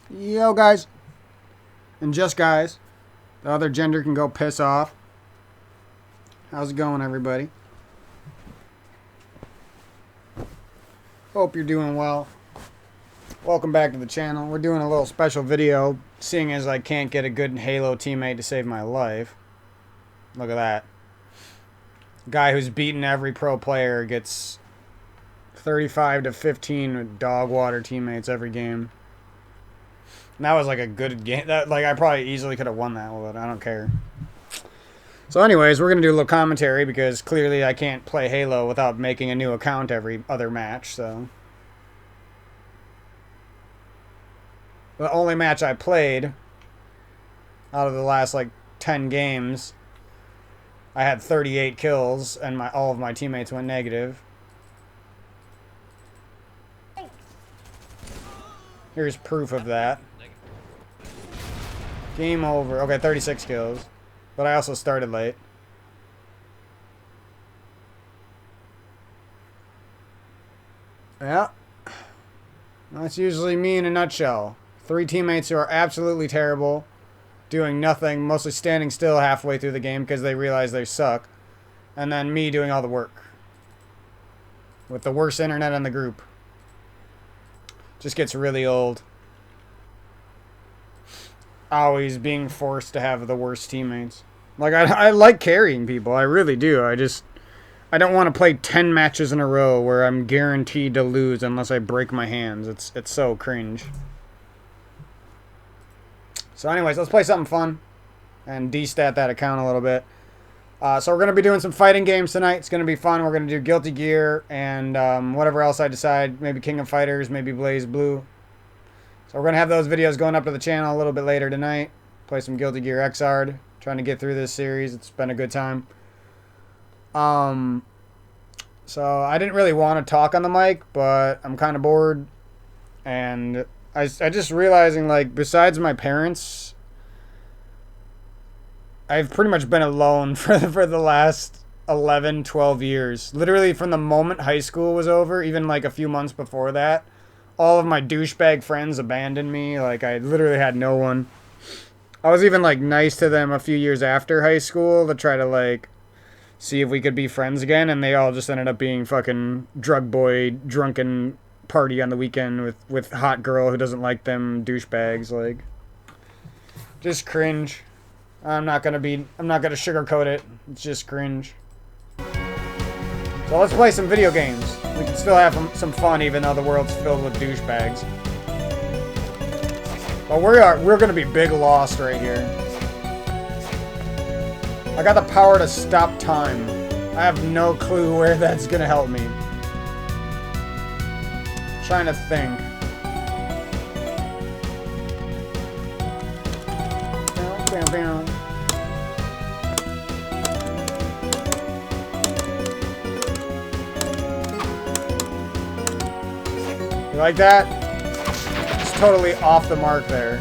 Yo, guys. And just guys. The other gender can go piss off. How's it going, everybody? Hope you're doing well. Welcome back to the channel. We're doing a little special video, seeing as I can't get a good Halo teammate to save my life. Look at that. Guy who's beaten every pro player gets 35 to 15 with dog water teammates every game. And that was like a good game. I probably easily could have won that, but I don't care. So anyways, we're going to do a little commentary because clearly I can't play Halo without making a new account every other match, so. The only match I played out of the last 10 games, I had 38 kills and all of my teammates went negative. Here's proof of that. Game over. Okay, 36 kills. But I also started late. Yeah. That's usually me in a nutshell. 3 teammates who are absolutely terrible, doing nothing, mostly standing still halfway through the game because they realize they suck. And then me doing all the work. With the worst internet in the group. Just gets really old. Always being forced to have the worst teammates. I like carrying people, I really do. I don't want to play 10 matches in a row where I'm guaranteed to lose unless I break my hands. It's so cringe. So anyways, let's play something fun and destat that account a little bit. So we're going to be doing some fighting games tonight. It's going to be fun. We're going to do Guilty Gear and whatever else I decide. Maybe King of Fighters, maybe Blaze Blue. So we're going to have those videos going up to the channel a little bit later tonight. Play some Guilty Gear Xrd. Trying to get through this series. It's been a good time. So I didn't really want to talk on the mic, but I'm kind of bored. And I just realizing, besides my parents, I've pretty much been alone for the last 11, 12 years. Literally from the moment high school was over, even a few months before that. All of my douchebag friends abandoned me. I literally had no one. I was even, nice to them a few years after high school to try to, see if we could be friends again. And they all just ended up being fucking drug boy, drunken party on the weekend with hot girl who doesn't like them douchebags. Just cringe. I'm not gonna sugarcoat it. It's just cringe. So let's play some video games. We can still have some fun even though the world's filled with douchebags. But we're gonna be big lost right here. I got the power to stop time. I have no clue where that's gonna help me. Trying to think. You like that? It's totally off the mark there.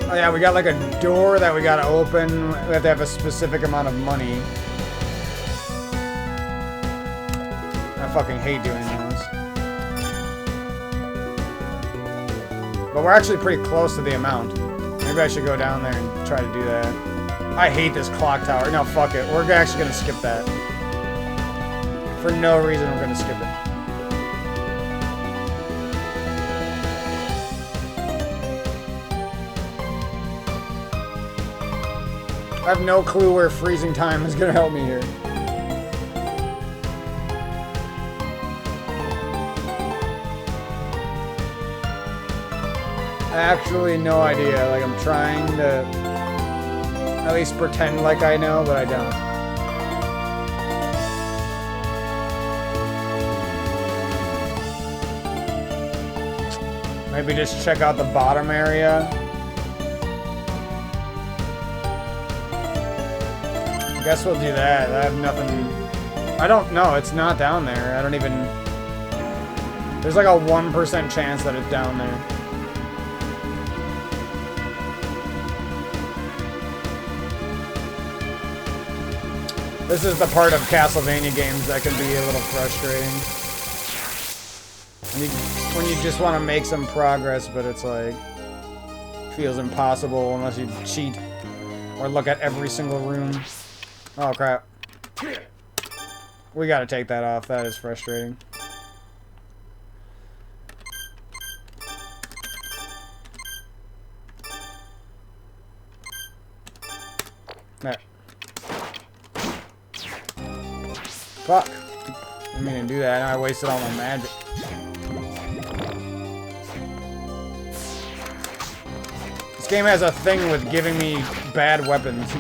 Oh yeah, we got a door that we gotta open. We have to have a specific amount of money. I fucking hate doing those. But we're actually pretty close to the amount. Maybe I should go down there and try to do that. I hate this clock tower. No, fuck it. We're actually gonna skip that. For no reason, we're gonna skip it. I have no clue where freezing time is gonna help me here. Actually, no idea. I'm trying to at least pretend like I know, but I don't. Maybe just check out the bottom area. I guess we'll do that. I have nothing. I don't know. It's not down there. I don't even. There's a 1% chance that it's down there. This is the part of Castlevania games that can be a little frustrating. When you just want to make some progress, but it's like... feels impossible unless you cheat. Or look at every single room. Oh, crap. We gotta take that off. That is frustrating. There. Fuck. I didn't mean to do that. I wasted all my magic. This game has a thing with giving me bad weapons.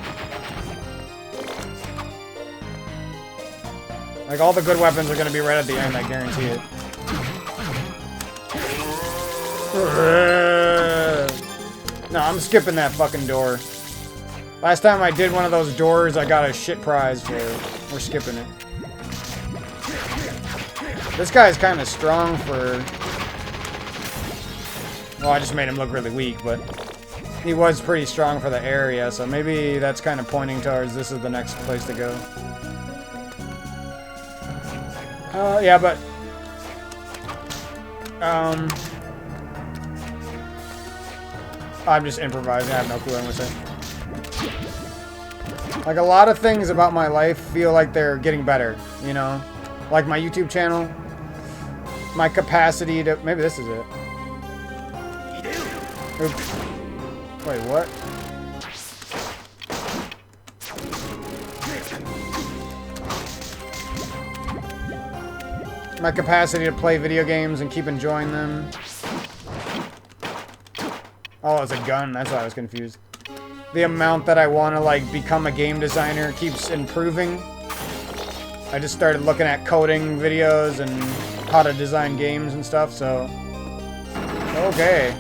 Like, all the good weapons are gonna be right at the end, I guarantee it. No, I'm skipping that fucking door. Last time I did one of those doors, I got a shit prize for it. We're skipping it. This guy's kind of strong for... Well, I just made him look really weak, but... He was pretty strong for the area, so maybe that's kind of pointing towards this is the next place to go. Yeah, but... I'm just improvising. I have no clue what I'm gonna say. Like, a lot of things about my life feel like they're getting better, you know? Like my YouTube channel. My capacity to... Maybe this is it. Oops. Wait, what? My capacity to play video games and keep enjoying them. Oh, it's a gun. That's why I was confused. The amount that I want to, like, become a game designer keeps improving. I just started looking at coding videos and how to design games and stuff, so... Okay.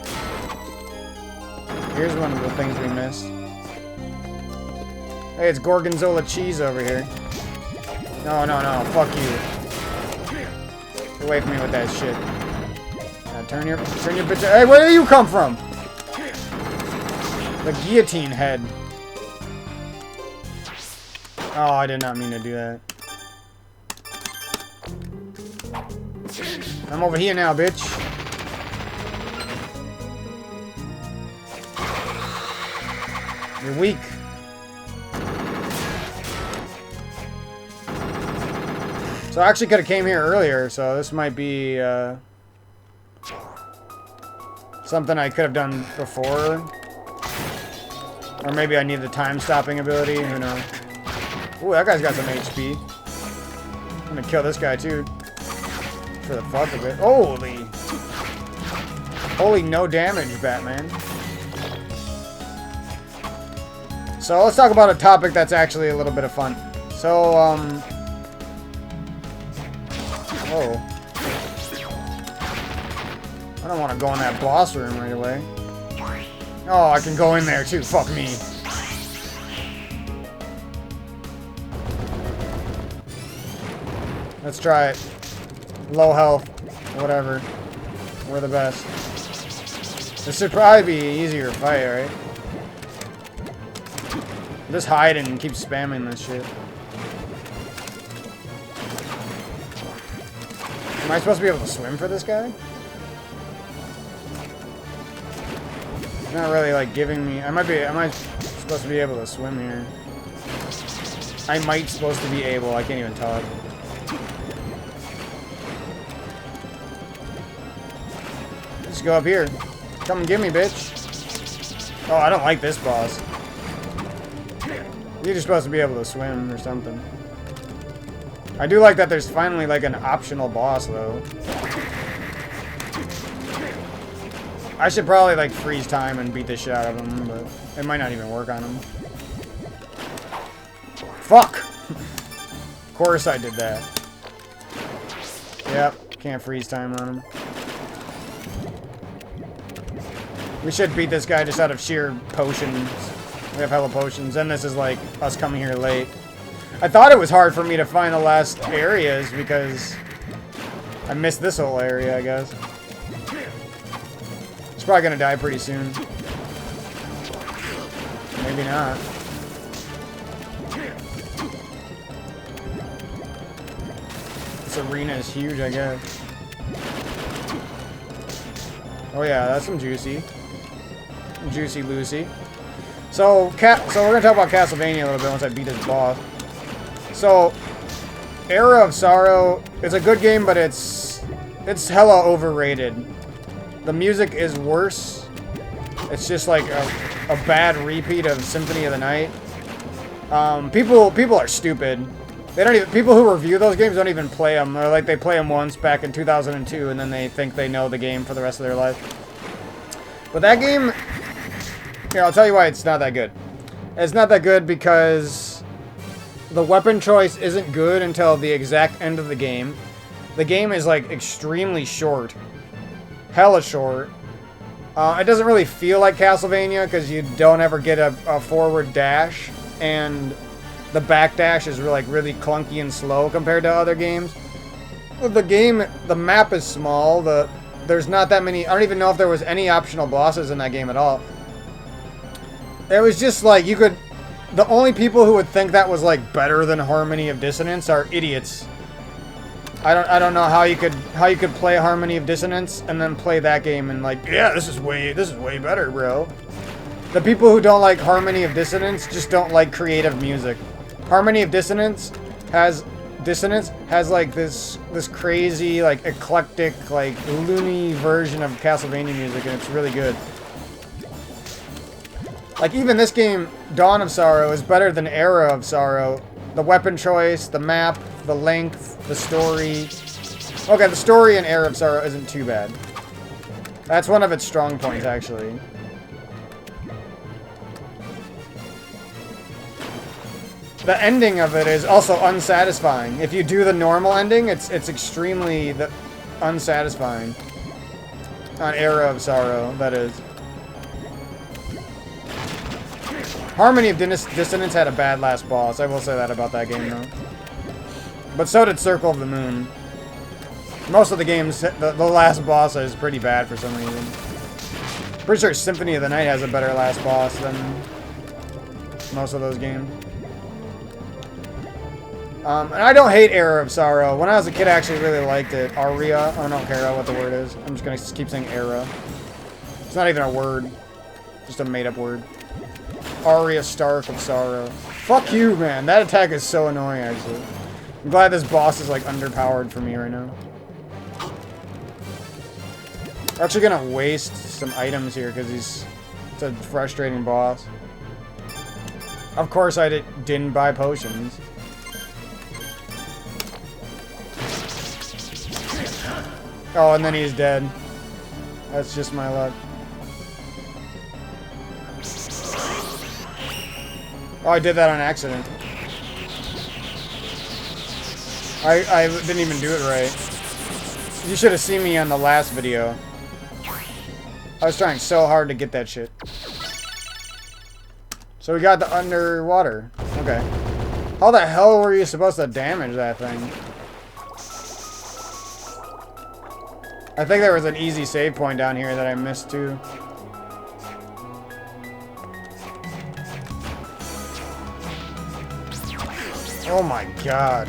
Here's one of the things we missed. Hey, it's Gorgonzola cheese over here. No, no, no. Fuck you. Get away from me with that shit. Now turn your bitch... Hey, where do you come from? The guillotine head. Oh, I did not mean to do that. I'm over here now, bitch. You're weak. So I actually could have came here earlier, so this might be something I could have done before. Or maybe I need the time-stopping ability, who knows. Ooh, that guy's got some HP. I'm gonna kill this guy, too. For the fuck of it. Holy! Holy no damage, Batman. So, let's talk about a topic that's actually a little bit of fun. So, whoa. I don't want to go in that boss room right away. Oh, I can go in there too. Fuck me. Let's try it. Low health. Whatever. We're the best. This should probably be an easier fight, right? Just hide and keep spamming this shit. Am I supposed to be able to swim for this guy? Not really, like, giving me... Am I supposed to be able to swim here? I might supposed to be able. I can't even talk. Just go up here. Come and get me, bitch. Oh, I don't like this boss. You're just supposed to be able to swim or something. I do like that there's finally, like, an optional boss, though. I should probably, like, freeze time and beat the shit out of him, but it might not even work on him. Fuck! Of course I did that. Yep, can't freeze time on him. We should beat this guy just out of sheer potions. We have hella potions, and this is, like, us coming here late. I thought it was hard for me to find the last areas because I missed this whole area, I guess. It's probably gonna die pretty soon. Maybe not. This arena is huge, I guess. Oh yeah, that's some juicy. Juicy Lucy. So we're gonna talk about Castlevania a little bit once I beat this boss. So, Era of Sorrow is a good game, but it's hella overrated. The music is worse. It's just like a bad repeat of Symphony of the Night. People are stupid. They don't even, people who review those games don't even play them. Or like they play them once back in 2002 and then they think they know the game for the rest of their life. But that game, here, I'll tell you why it's not that good. It's not that good because the weapon choice isn't good until the exact end of the game. The game is like extremely short. Hella short. It doesn't really feel like Castlevania because you don't ever get a forward dash, and the back dash is really clunky and slow compared to other games. The map is small. There's not that many. I don't even know if there was any optional bosses in that game at all. It was just like you could. The only people who would think that was like better than Harmony of Dissonance are idiots. I don't know how you could play Harmony of Dissonance and then play that game and like, yeah, this is way better, bro. The people who don't like Harmony of Dissonance just don't like creative music. Harmony of Dissonance has like this crazy like eclectic like loony version of Castlevania music, and it's really good. Like even this game, Dawn of Sorrow, is better than Era of Sorrow. The weapon choice, the map, the length, the story. Okay, the story in Era of Sorrow isn't too bad. That's one of its strong points, actually. The ending of it is also unsatisfying. If you do the normal ending, it's extremely unsatisfying. On Era of Sorrow, that is. Harmony of Dissonance had a bad last boss. I will say that about that game, though. But so did Circle of the Moon. Most of the games, the last boss is pretty bad for some reason. Pretty sure Symphony of the Night has a better last boss than most of those games. And I don't hate Era of Sorrow. When I was a kid, I actually really liked it. Aria. I don't care what the word is. I'm just going to keep saying Era. It's not even a word. Just a made-up word. Aria Stark of Sorrow. Fuck you, man. That attack is so annoying, actually. I'm glad this boss is, like, underpowered for me right now. We're actually gonna waste some items here, because it's a frustrating boss. Of course I didn't buy potions. Oh, and then he's dead. That's just my luck. Oh, I did that on accident. I didn't even do it right. You should have seen me on the last video. I was trying so hard to get that shit. So we got the underwater. Okay. How the hell were you supposed to damage that thing? I think there was an easy save point down here that I missed too. Oh my god.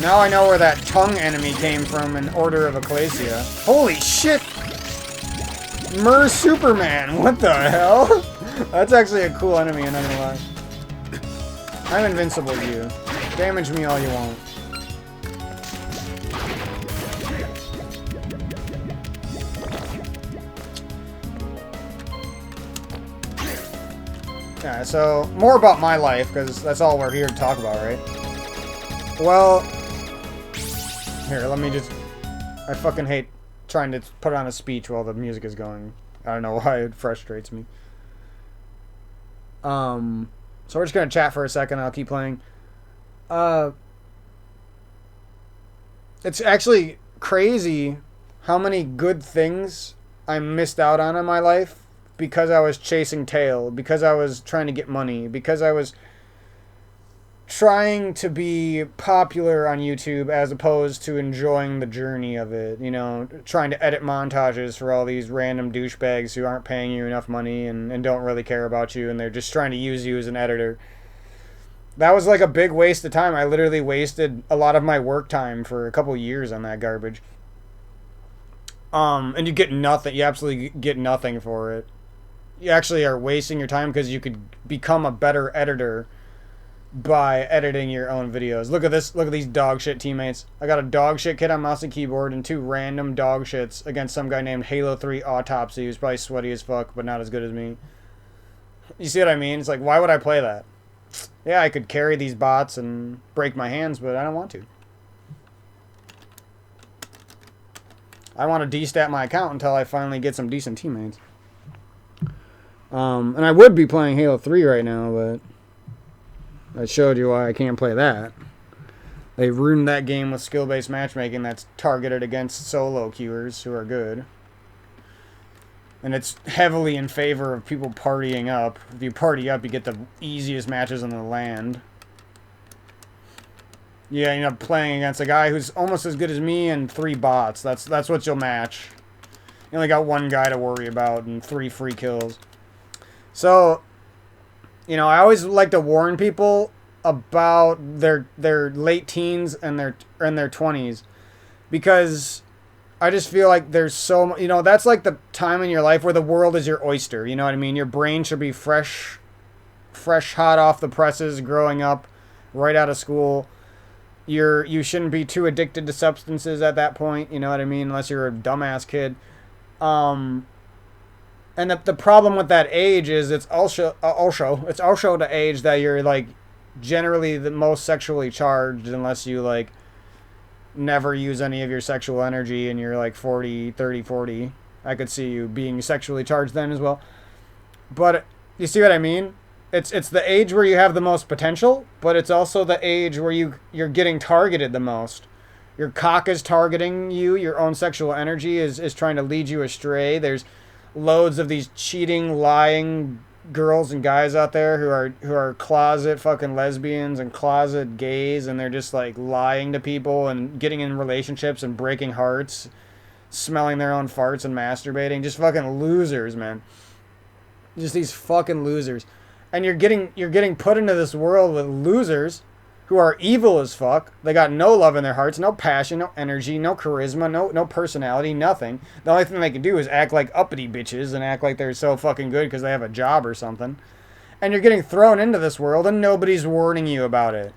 Now I know where that tongue enemy came from in Order of Ecclesia. Holy shit! Mer Superman! What the hell? That's actually a cool enemy, I'm not gonna lie. I'm invincible to you. Damage me all you want. Yeah, so, more about my life, because that's all we're here to talk about, right? Well, here, let me just... I fucking hate trying to put on a speech while the music is going. I don't know why it frustrates me. So we're just gonna chat for a second, I'll keep playing. It's actually crazy how many good things I missed out on in my life because I was chasing tail, because I was trying to get money, because I was trying to be popular on YouTube as opposed to enjoying the journey of it, you know, trying to edit montages for all these random douchebags who aren't paying you enough money and don't really care about you, and they're just trying to use you as an editor. That was like a big waste of time. I literally wasted a lot of my work time for a couple years on that garbage. And you get nothing. You absolutely get nothing for it. You actually are wasting your time because you could become a better editor by editing your own videos. Look at this. Look at these dog shit teammates. I got a dog shit kid on mouse and keyboard and 2 random dog shits against some guy named Halo 3 Autopsy, who's probably sweaty as fuck, but not as good as me. You see what I mean? It's like, why would I play that? Yeah, I could carry these bots and break my hands, but I don't want to. I want to destat my account until I finally get some decent teammates. And I would be playing Halo 3 right now, but I showed you why I can't play that. They ruined that game with skill-based matchmaking that's targeted against solo queuers who are good. And it's heavily in favor of people partying up. If you party up, you get the easiest matches in the land. You end up playing against a guy who's almost as good as me and 3 bots. That's what you'll match. You only got 1 guy to worry about and 3 free kills. So, you know, I always like to warn people about their late teens and their 20s, because I just feel like there's so, you know, that's like the time in your life where the world is your oyster. You know what I mean? Your brain should be fresh, hot off the presses, growing up, right out of school. You shouldn't be too addicted to substances at that point. You know what I mean? Unless you're a dumbass kid. And the problem with that age is it's also the age that you're like generally the most sexually charged, unless you like never use any of your sexual energy and you're like 40. I could see you being sexually charged then as well. But you see what I mean? It's the age where you have the most potential, but it's also the age where you're getting targeted the most. Your cock is targeting you, your own sexual energy is trying to lead you astray. There's loads of these cheating, lying girls and guys out there who are closet fucking lesbians and closet gays, and they're just like lying to people and getting in relationships and breaking hearts, smelling their own farts and masturbating. Just fucking losers, man. Just these fucking losers. And you're getting put into this world with losers who are evil as fuck. They got no love in their hearts, no passion, no energy, no charisma, no personality, nothing. The only thing they can do is act like uppity bitches and act like they're so fucking good because they have a job or something. And you're getting thrown into this world and nobody's warning you about it.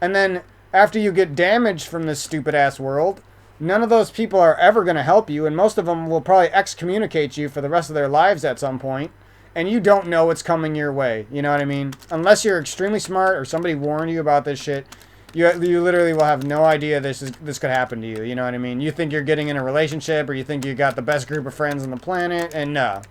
And then after you get damaged from this stupid ass world, none of those people are ever going to help you, and most of them will probably excommunicate you for the rest of their lives at some point. And you don't know what's coming your way. You know what I mean? Unless you're extremely smart or somebody warned you about this shit, you literally will have no idea this could happen to you. You know what I mean? You think you're getting in a relationship, or you think you got the best group of friends on the planet, and no.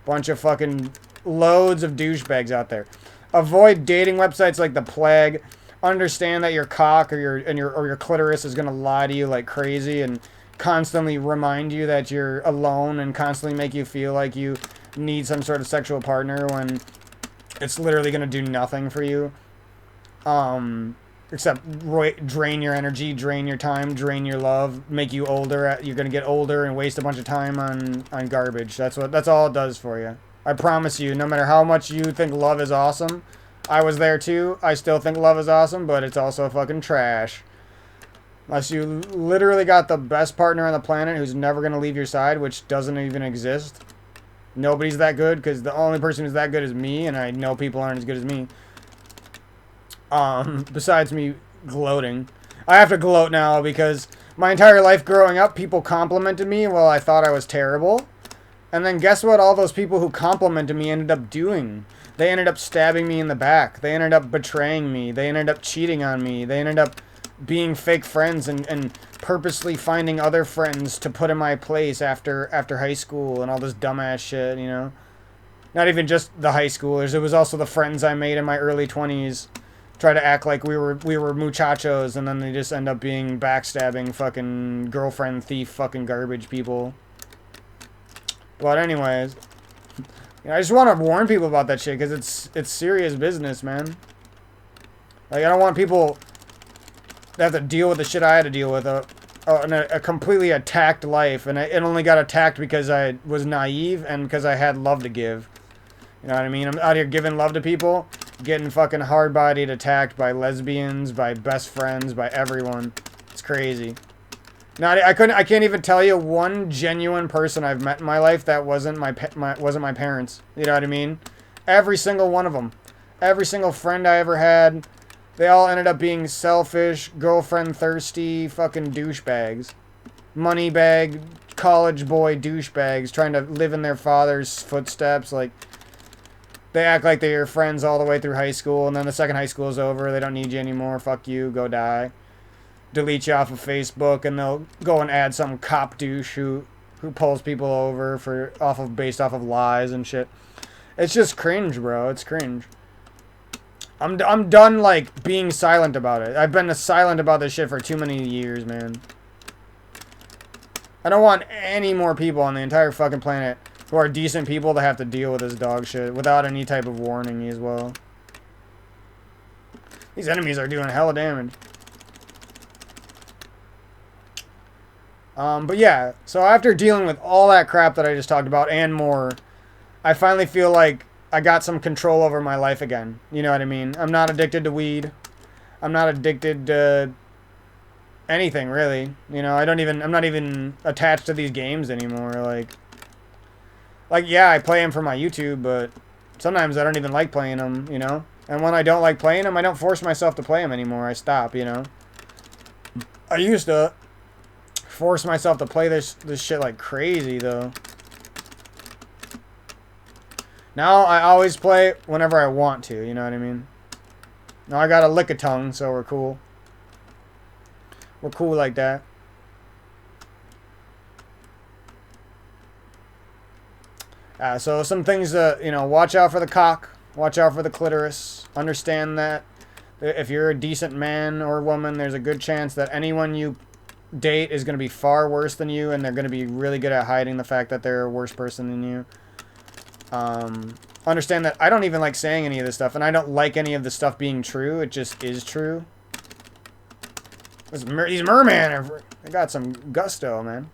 Bunch of fucking loads of douchebags out there. Avoid dating websites like the plague. Understand that your cock or your clitoris is gonna lie to you like crazy and constantly remind you that you're alone and constantly make you feel like you need some sort of sexual partner when it's literally going to do nothing for you, except drain your energy, drain your time, drain your love, make you older. You're going to get older and waste a bunch of time on garbage. That's all it does for you. I promise you, no matter how much you think love is awesome, I was there too. I still think love is awesome, but it's also fucking trash. Unless you literally got the best partner on the planet who's never going to leave your side, which doesn't even exist. Nobody's that good, because the only person who's that good is me, and I know people aren't as good as me. Besides me gloating. I have to gloat now, because my entire life growing up, people complimented me while I thought I was terrible. And then guess what all those people who complimented me ended up doing? They ended up stabbing me in the back. They ended up betraying me. They ended up cheating on me. They ended up being fake friends and purposely finding other friends to put in my place after high school and all this dumbass shit, you know? Not even just the high schoolers. It was also the friends I made in my early 20s. Try to act like we were muchachos, and then they just end up being backstabbing fucking girlfriend thief fucking garbage people. But anyways, you know, I just want to warn people about that shit, because it's serious business, man. Like, I don't want people have to deal with the shit I had to deal with, a completely attacked life, and it only got attacked because I was naive and because I had love to give. You know what I mean? I'm out here giving love to people, getting fucking hard-bodied attacked by lesbians, by best friends, by everyone. It's crazy. I can't even tell you one genuine person I've met in my life that wasn't my parents. You know what I mean? Every single one of them. Every single friend I ever had, they all ended up being selfish, girlfriend-thirsty, fucking douchebags. Money bag, college boy douchebags trying to live in their father's footsteps. Like, they act like they're your friends all the way through high school, and then the second high school is over, they don't need you anymore. Fuck you, go die. Delete you off of Facebook, and they'll go and add some cop douche who pulls people over based off of lies and shit. It's just cringe, bro. It's cringe. I'm done, like, being silent about it. I've been silent about this shit for too many years, man. I don't want any more people on the entire fucking planet who are decent people to have to deal with this dog shit without any type of warning as well. These enemies are doing hella damage. But yeah, so after dealing with all that crap that I just talked about and more, I finally feel like I got some control over my life again. You know what I mean? I'm not addicted to weed. I'm not addicted to anything, really. You know, I'm not even attached to these games anymore. Like, yeah, I play them for my YouTube, but sometimes I don't even like playing them, you know? And when I don't like playing them, I don't force myself to play them anymore. I stop, you know? I used to force myself to play this shit like crazy, though. Now I always play whenever I want to, you know what I mean? Now I got a lick of tongue, so we're cool. We're cool like that. So some things that, you know, watch out for the cock. Watch out for the clitoris. Understand that if you're a decent man or woman, there's a good chance that anyone you date is going to be far worse than you, and they're going to be really good at hiding the fact that they're a worse person than you. Understand that I don't even like saying any of this stuff, and I don't like any of the stuff being true. It just is true. These mermen they got some gusto, man.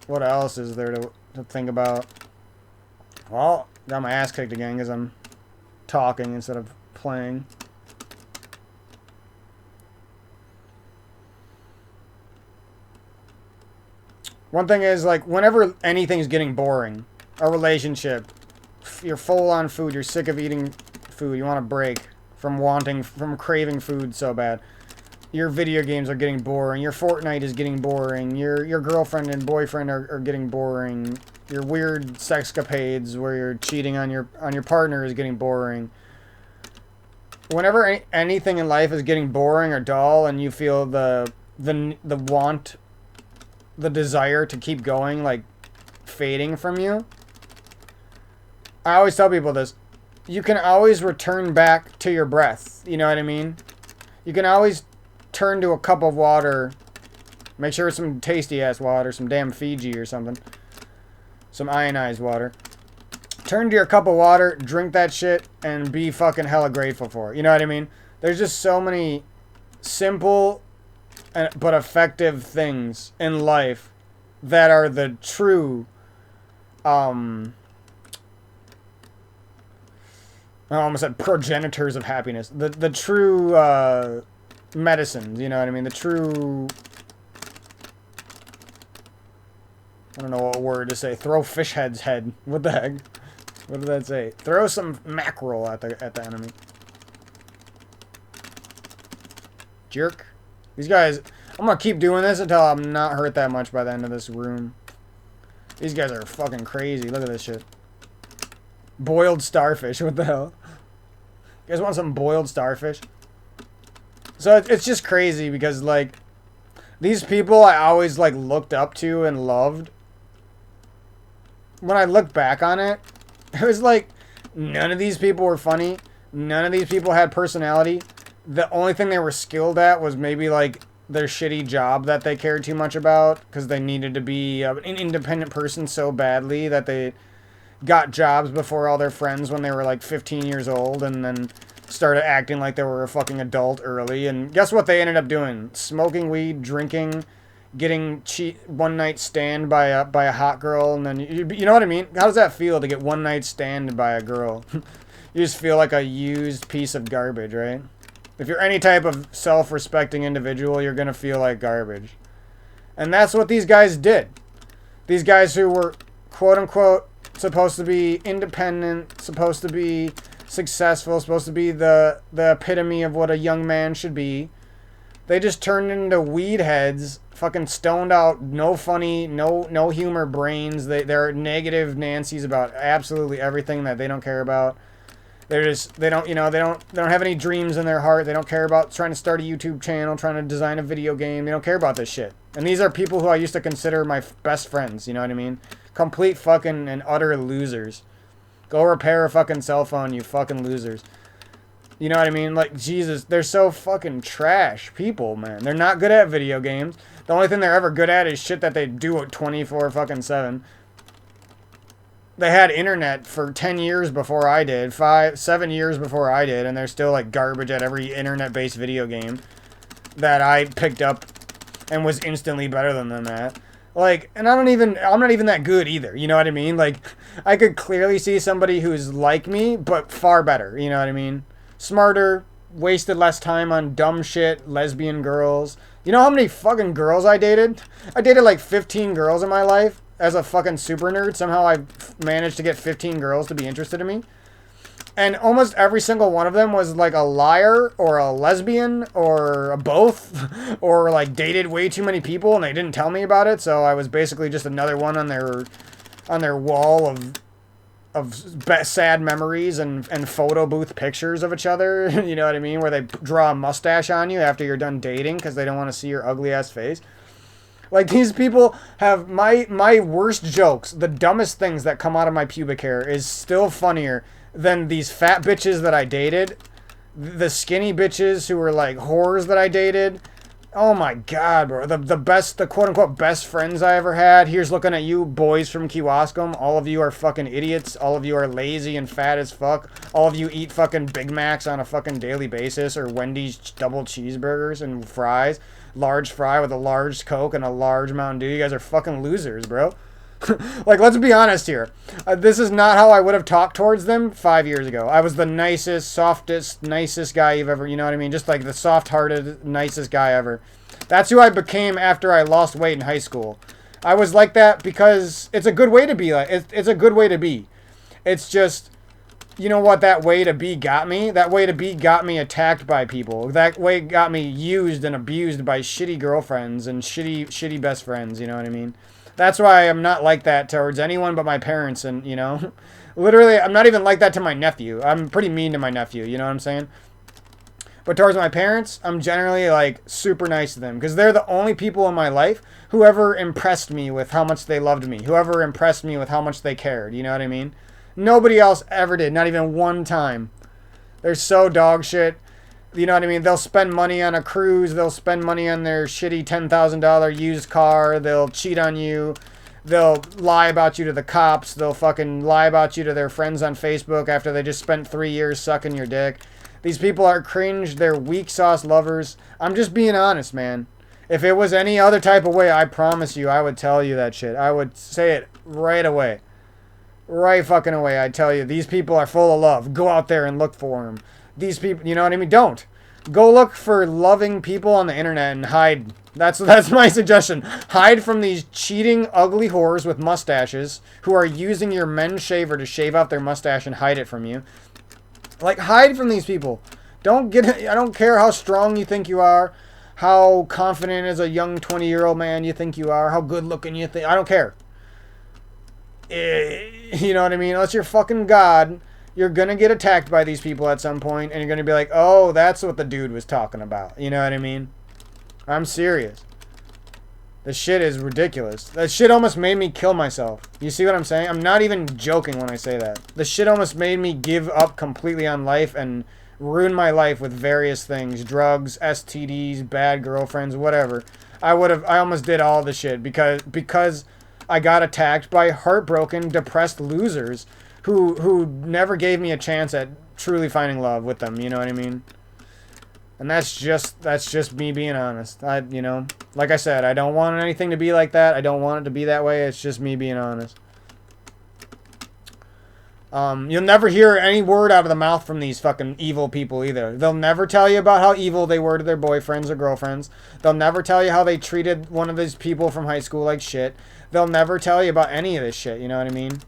What else is there to think about? Well, got my ass kicked again because I'm talking instead of playing. One thing is, like, whenever anything's getting boring, a relationship, you're full on food, you're sick of eating food, you want a break from craving food so bad. Your video games are getting boring, your Fortnite is getting boring, your girlfriend and boyfriend are getting boring, your weird sexcapades where you're cheating on your partner is getting boring. Whenever anything in life is getting boring or dull and you feel the want, the desire to keep going, like, fading from you, I always tell people this. You can always return back to your breath. You know what I mean? You can always turn to a cup of water. Make sure it's some tasty-ass water. Some damn Fiji or something. Some ionized water. Turn to your cup of water, drink that shit, and be fucking hella grateful for it. You know what I mean? There's just so many simple but effective things in life that are the true I almost said progenitors of happiness. The true medicines, you know what I mean? The true, I don't know what word to say. Throw fish head's head. What the heck? What did that say? Throw some mackerel at the enemy. Jerk. These guys, I'm gonna keep doing this until I'm not hurt that much by the end of this room. These guys are fucking crazy. Look at this shit. Boiled starfish. What the hell? You guys want some boiled starfish? So it's just crazy because, like, these people I always, like, looked up to and loved. When I look back on it, it was like none of these people were funny. None of these people had personality. The only thing they were skilled at was maybe, like, their shitty job that they cared too much about because they needed to be an independent person so badly that they got jobs before all their friends when they were like 15 years old and then started acting like they were a fucking adult early. And guess what they ended up doing? Smoking weed, drinking, getting one night stand by a hot girl, and then you know what I mean? How does that feel to get one night stand by a girl? You just feel like a used piece of garbage, right? If you're any type of self-respecting individual, you're gonna feel like garbage. And that's what these guys did. These guys who were, quote unquote, supposed to be independent, supposed to be successful, supposed to be the epitome of what a young man should be, they just turned into weed heads, fucking stoned out, no funny, no humor brains. They're negative Nancy's about absolutely everything that they don't care about. They don't have any dreams in their heart. They don't care about trying to start a YouTube channel, trying to design a video game. They don't care about this shit. And these are people who I used to consider my best friends, you know what I mean? Complete fucking and utter losers. Go repair a fucking cell phone, you fucking losers. You know what I mean? Like, Jesus, they're so fucking trash people, man. They're not good at video games. The only thing they're ever good at is shit that they do at 24 fucking 7. They had internet for 10 years before I did, 7 years before I did, and they're still like garbage at every internet-based video game that I picked up and was instantly better than them at. Like, and I'm not even that good either, you know what I mean? Like, I could clearly see somebody who's like me, but far better, you know what I mean? Smarter, wasted less time on dumb shit, lesbian girls. You know how many fucking girls I dated? I dated like 15 girls in my life. As a fucking super nerd, somehow I managed to get 15 girls to be interested in me. And almost every single one of them was like a liar or a lesbian or a both or like dated way too many people and they didn't tell me about it. So I was basically just another one on their wall of sad memories and photo booth pictures of each other. You know what I mean? Where they draw a mustache on you after you're done dating because they don't want to see your ugly ass face. Like, these people have my worst jokes, the dumbest things that come out of my pubic hair is still funnier than these fat bitches that I dated, the skinny bitches who were like whores that I dated. Oh my God, bro. The quote-unquote best friends I ever had. Here's looking at you, boys from Kewaskum. All of you are fucking idiots. All of you are lazy and fat as fuck. All of you eat fucking Big Macs on a fucking daily basis or Wendy's double cheeseburgers and fries. Large fry with a large Coke and a large Mountain Dew. You guys are fucking losers, bro. Like, let's be honest here. This is not how I would have talked towards them 5 years ago. I was the nicest, softest, nicest guy you've ever, you know what I mean? Just like the soft-hearted, nicest guy ever. That's who I became after I lost weight in high school. I was like that because it's a good way to be. Like, it's a good way to be. It's just, you know what that way to be got me? That way to be got me attacked by people. That way got me used and abused by shitty girlfriends and shitty best friends, you know what I mean? That's why I'm not like that towards anyone but my parents and, you know. Literally, I'm not even like that to my nephew. I'm pretty mean to my nephew, you know what I'm saying? But towards my parents, I'm generally, like, super nice to them. Because they're the only people in my life who ever impressed me with how much they loved me. Whoever impressed me with how much they cared, you know what I mean? Nobody else ever did, not even one time. They're so dog shit. You know what I mean? They'll spend money on a cruise. They'll spend money on their shitty $10,000 used car. They'll cheat on you. They'll lie about you to the cops. They'll fucking lie about you to their friends on Facebook after they just spent 3 years sucking your dick. These people are cringe. They're weak sauce lovers. I'm just being honest, man. If it was any other type of way, I promise you, I would tell you that shit. I would say it right away. Right fucking away, I tell you. These people are full of love. Go out there and look for them. These people, you know what I mean? Don't. Go look for loving people on the internet and hide. That's my suggestion. Hide from these cheating, ugly whores with mustaches who are using your men's shaver to shave off their mustache and hide it from you. Like, hide from these people. I don't care how strong you think you are, how confident as a young 20-year-old man you think you are, how good looking you think. I don't care. You know what I mean? Unless you're fucking God, you're going to get attacked by these people at some point, and you're going to be like, oh, that's what the dude was talking about. You know what I mean? I'm serious. This shit is ridiculous. That shit almost made me kill myself. You see what I'm saying? I'm not even joking when I say that. The shit almost made me give up completely on life and ruin my life with various things. Drugs, STDs, bad girlfriends, whatever. I almost did all the shit because I got attacked by heartbroken, depressed losers who never gave me a chance at truly finding love with them, you know what I mean? And that's just me being honest. You know, Like I said, I don't want anything to be like that. I don't want it to be that way. It's just me being honest. You'll never hear any word out of the mouth from these fucking evil people either. They'll never tell you about how evil they were to their boyfriends or girlfriends. They'll never tell you how they treated one of these people from high school like shit. They'll never tell you about any of this shit, you know what I mean?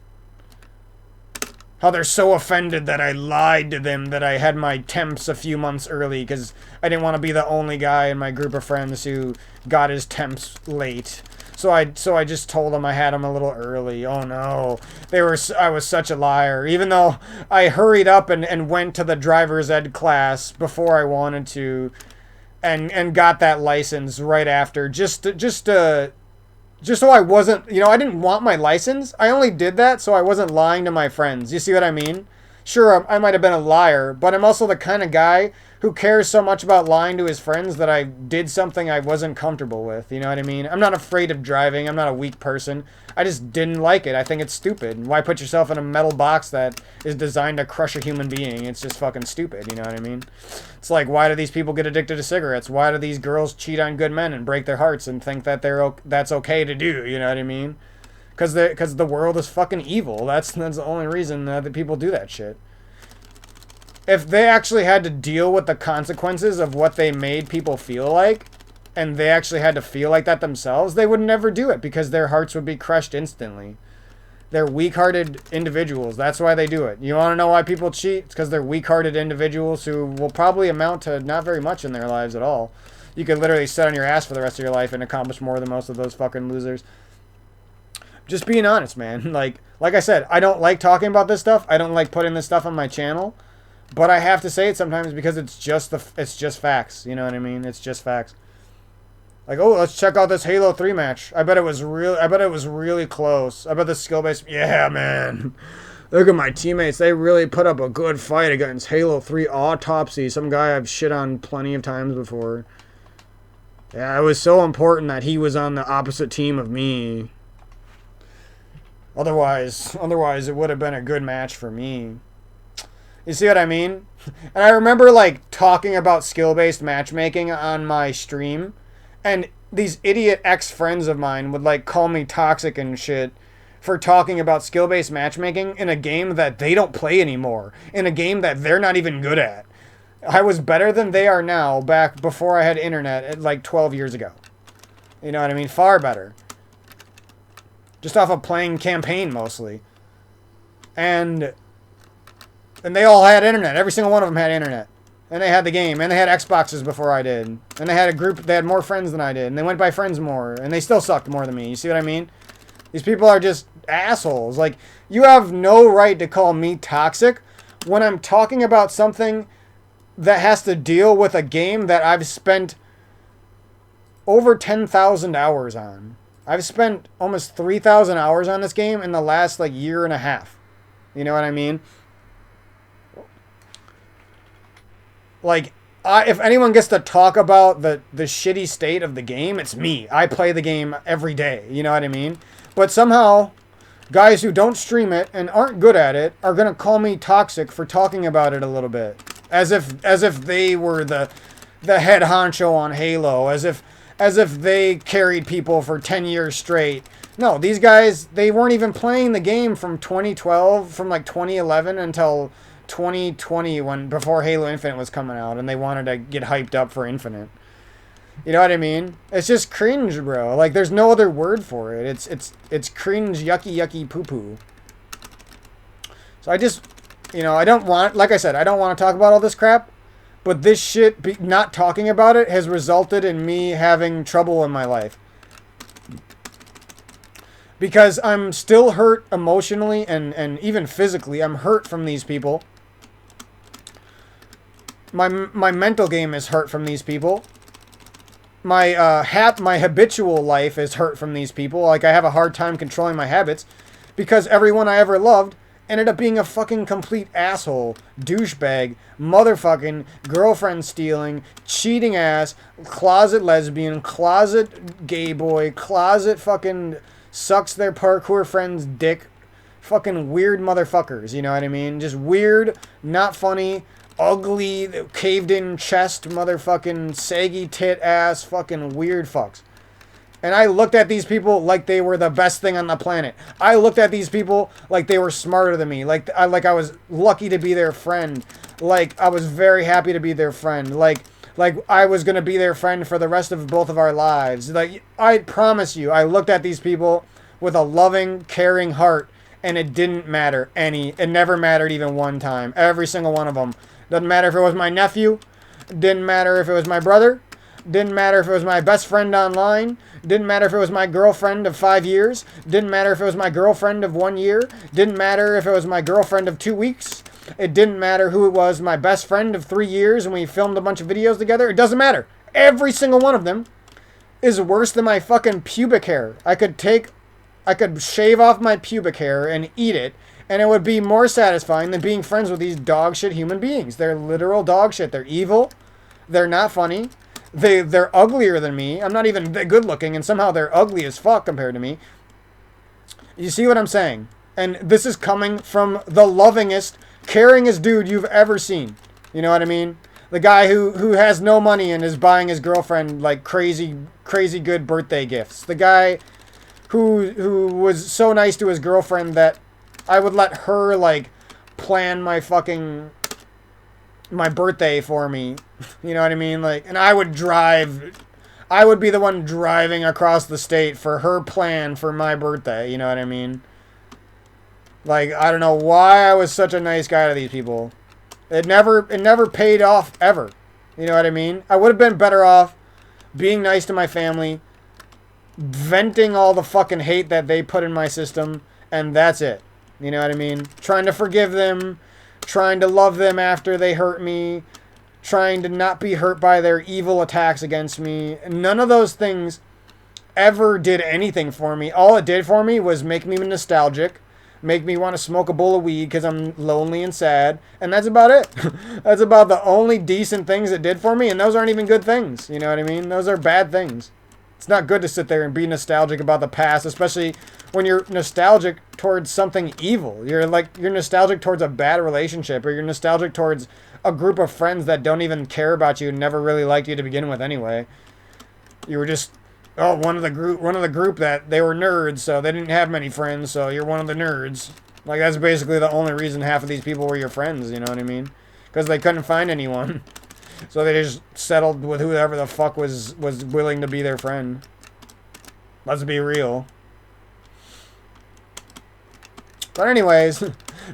How they're so offended that I lied to them that I had my temps a few months early because I didn't want to be the only guy in my group of friends who got his temps late. So I just told them I had them a little early. Oh no. I was such a liar. Even though I hurried up and went to the driver's ed class before I wanted to and got that license right after just so I wasn't, I didn't want my license. I only did that so I wasn't lying to my friends. You see what I mean? Sure, I might have been a liar, but I'm also the kind of guy who cares so much about lying to his friends that I did something I wasn't comfortable with. You know what I mean? I'm not afraid of driving. I'm not a weak person. I just didn't like it. I think it's stupid. Why put yourself in a metal box that is designed to crush a human being? It's just fucking stupid. You know what I mean? It's like, why do these people get addicted to cigarettes? Why do these girls cheat on good men and break their hearts and think that that's okay to do? You know what I mean? Because the world is fucking evil. That's the only reason that people do that shit. If they actually had to deal with the consequences of what they made people feel like, and they actually had to feel like that themselves, they would never do it because their hearts would be crushed instantly. They're weak-hearted individuals. That's why they do it. You want to know why people cheat? It's because they're weak-hearted individuals who will probably amount to not very much in their lives at all. You could literally sit on your ass for the rest of your life and accomplish more than most of those fucking losers. Just being honest, man. Like I said, I don't like talking about this stuff. I don't like putting this stuff on my channel. But I have to say it sometimes because it's just facts. You know what I mean? It's just facts. Like, oh, let's check out this Halo 3 match. I bet it was really close. I bet the skill base. Yeah, man. Look at my teammates. They really put up a good fight against Halo 3 Autopsy. Some guy I've shit on plenty of times before. Yeah, it was so important that he was on the opposite team of me. Otherwise it would have been a good match for me. You see what I mean? And I remember, like, talking about skill-based matchmaking on my stream, and these idiot ex-friends of mine would, like, call me toxic and shit for talking about skill-based matchmaking in a game that they don't play anymore, in a game that they're not even good at. I was better than they are now back before I had internet, like, 12 years ago. You know what I mean? Far better. Just off of playing campaign, mostly. And they all had internet. Every single one of them had internet. And they had the game. And they had Xboxes before I did. And they had a group. They had more friends than I did. And they went by friends more. And they still sucked more than me. You see what I mean? These people are just assholes. Like, you have no right to call me toxic when I'm talking about something that has to deal with a game that I've spent over 10,000 hours on. I've spent almost 3,000 hours on this game in the last, like, year and a half. You know what I mean? Like, if anyone gets to talk about the shitty state of the game, it's me. I play the game every day. You know what I mean? But somehow, guys who don't stream it and aren't good at it are going to call me toxic for talking about it a little bit. As if they were the head honcho on Halo. As if they carried people for 10 years straight. No, these guys, they weren't even playing the game from 2012, from like 2011 until 2020, before Halo Infinite was coming out, and they wanted to get hyped up for Infinite. You know what I mean? It's just cringe, bro. Like, there's no other word for it. It's cringe, yucky poo poo. So I just, I don't want, like I said, I don't want to talk about all this crap, but this shit, not talking about it has resulted in me having trouble in my life. Because I'm still hurt emotionally and even physically. I'm hurt from these people. My mental game is hurt from these people. My habitual life is hurt from these people. Like, I have a hard time controlling my habits because everyone I ever loved ended up being a fucking complete asshole, douchebag, motherfucking, girlfriend stealing, cheating ass, closet lesbian, closet gay boy, closet fucking sucks their parkour friend's dick, fucking weird motherfuckers, you know what I mean? Just weird, not funny, ugly, caved in chest, motherfucking saggy tit ass, fucking weird fucks. And I looked at these people like they were the best thing on the planet. I looked at these people like they were smarter than me. Like I was lucky to be their friend. Like I was very happy to be their friend. Like I was going to be their friend for the rest of both of our lives. Like I promise you, I looked at these people with a loving, caring heart, and it didn't matter any. It never mattered even one time. Every single one of them. Doesn't matter if it was my nephew. Didn't matter if it was my brother. Didn't matter if it was my best friend online. Didn't matter if it was my girlfriend of 5 years. Didn't matter if it was my girlfriend of 1 year. Didn't matter if it was my girlfriend of 2 weeks. It didn't matter who it was, my best friend of 3 years, and we filmed a bunch of videos together. It doesn't matter. Every single one of them is worse than my fucking pubic hair. I could shave off my pubic hair and eat it, and it would be more satisfying than being friends with these dog shit human beings. They're literal dog shit. They're evil. They're not funny. They're uglier than me. I'm not even good looking, and somehow they're ugly as fuck compared to me. You see what I'm saying? And this is coming from the lovingest, caringest dude you've ever seen. You know what I mean? The guy who has no money and is buying his girlfriend like crazy good birthday gifts. The guy who was so nice to his girlfriend that I would let her like plan my birthday for me. You know what I mean? Like, and I would be the one driving across the state for her plan for my birthday. You know what I mean? Like, I don't know why I was such a nice guy to these people. It never paid off ever. You know what I mean? I would have been better off being nice to my family, venting all the fucking hate that they put in my system, and that's it. You know what I mean? Trying to forgive them, trying to love them after they hurt me, trying to not be hurt by their evil attacks against me. None of those things ever did anything for me. All it did for me was make me nostalgic, make me want to smoke a bowl of weed because I'm lonely and sad, and that's about it. That's about the only decent things it did for me, and those aren't even good things. You know what I mean? Those are bad things. It's not good to sit there and be nostalgic about the past, especially when you're nostalgic towards something evil. You're nostalgic towards a bad relationship, or you're nostalgic towards a group of friends that don't even care about you and never really liked you to begin with anyway. You were just one of the group that they were nerds, so they didn't have many friends, so you're one of the nerds. Like, that's basically the only reason half of these people were your friends, you know what I mean? Because they couldn't find anyone. So they just settled with whoever the fuck was willing to be their friend. Let's be real. But anyways,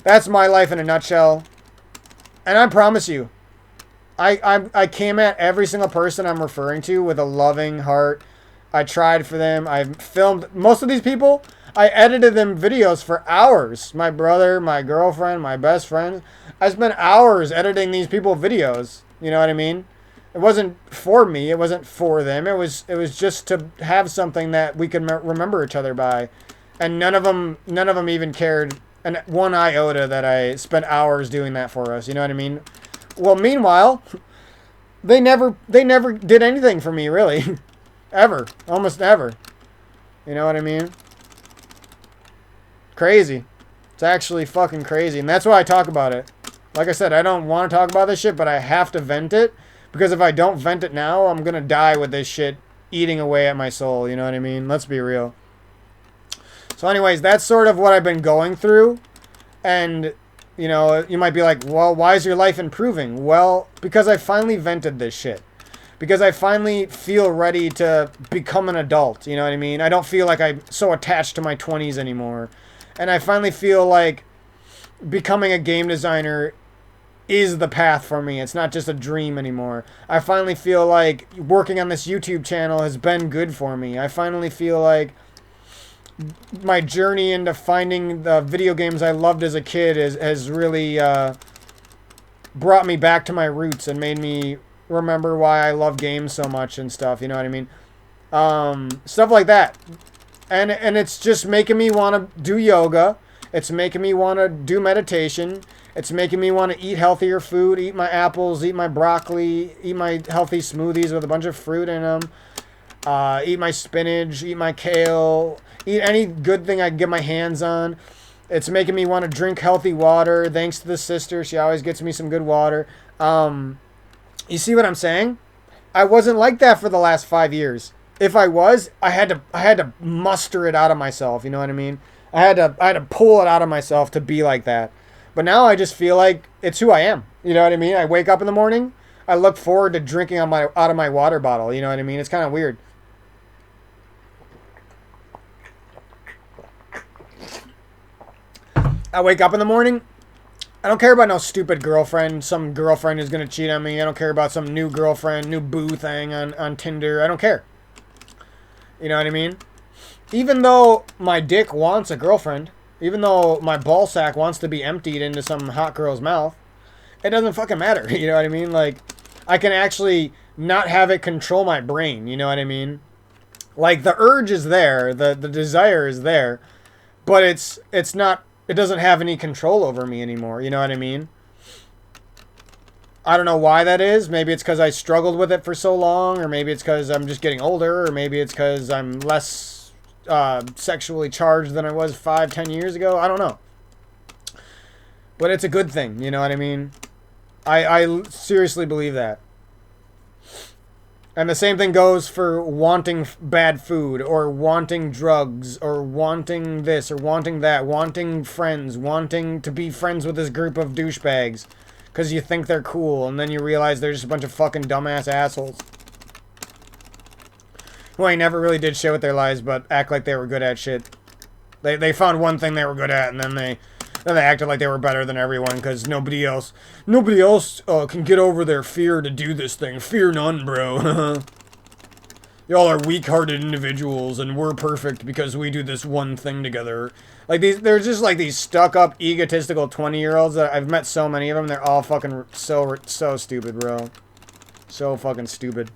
that's my life in a nutshell. And I promise you, I came at every single person I'm referring to with a loving heart. I tried for them. I filmed most of these people. I edited them videos for hours. My brother, my girlfriend, my best friend. I spent hours editing these people videos. You know what I mean? It wasn't for me. It wasn't for them. It was just to have something that we could remember each other by. And none of them even cared an 1 iota that I spent hours doing that for us. You know what I mean? Well, meanwhile, they never did anything for me, really. Ever. Almost ever. You know what I mean? Crazy. It's actually fucking crazy. And that's why I talk about it. Like I said, I don't want to talk about this shit, but I have to vent it. Because if I don't vent it now, I'm going to die with this shit eating away at my soul. You know what I mean? Let's be real. So anyways, that's sort of what I've been going through. And, you know, you might be like, well, why is your life improving? Well, because I finally vented this shit. Because I finally feel ready to become an adult. You know what I mean? I don't feel like I'm so attached to my 20s anymore. And I finally feel like becoming a game designer is the path for me. It's not just a dream anymore. I finally feel like working on this YouTube channel has been good for me. I finally feel like my journey into finding the video games I loved as a kid has really brought me back to my roots and made me remember why I love games so much and stuff. You know what I mean? Stuff like that. And it's just making me want to do yoga. It's making me want to do meditation. It's making me want to eat healthier food, eat my apples, eat my broccoli, eat my healthy smoothies with a bunch of fruit in them, eat my spinach, eat my kale, eat any good thing I can get my hands on. It's making me want to drink healthy water. Thanks to the sister. She always gets me some good water. You see what I'm saying? I wasn't like that for the last 5 years. if I was, I had to muster it out of myself. You know what I mean? I had to pull it out of myself to be like that. But now I just feel like it's who I am. You know what I mean? I wake up in the morning. I look forward to drinking out of my water bottle. You know what I mean? It's kind of weird. I wake up in the morning. I don't care about no stupid girlfriend. Some girlfriend is going to cheat on me. I don't care about some new girlfriend, new boo thing on Tinder. I don't care. You know what I mean? Even though my dick wants a girlfriend, even though my ball sack wants to be emptied into some hot girl's mouth, it doesn't fucking matter. You know what I mean? Like, I can actually not have it control my brain. You know what I mean? Like, the urge is there. The desire is there. But it's not... It doesn't have any control over me anymore. You know what I mean? I don't know why that is. Maybe it's because I struggled with it for so long, or maybe it's because I'm just getting older, or maybe it's because I'm less sexually charged than I was 5-10 years ago. I don't know. But it's a good thing. You know what I mean? I seriously believe that. And the same thing goes for wanting bad food, or wanting drugs, or wanting this, or wanting that, wanting friends, wanting to be friends with this group of douchebags because you think they're cool, and then you realize they're just a bunch of fucking dumbass assholes who ain't never really did shit with their lives but act like they were good at shit. They found one thing they were good at, and then they acted like they were better than everyone because nobody else can get over their fear to do this thing. Fear none, bro. Y'all are weak-hearted individuals, and we're perfect because we do this one thing together. Like, they're just like these stuck-up, egotistical 20-year-olds that I've met so many of them. They're all fucking so stupid, bro. So fucking stupid.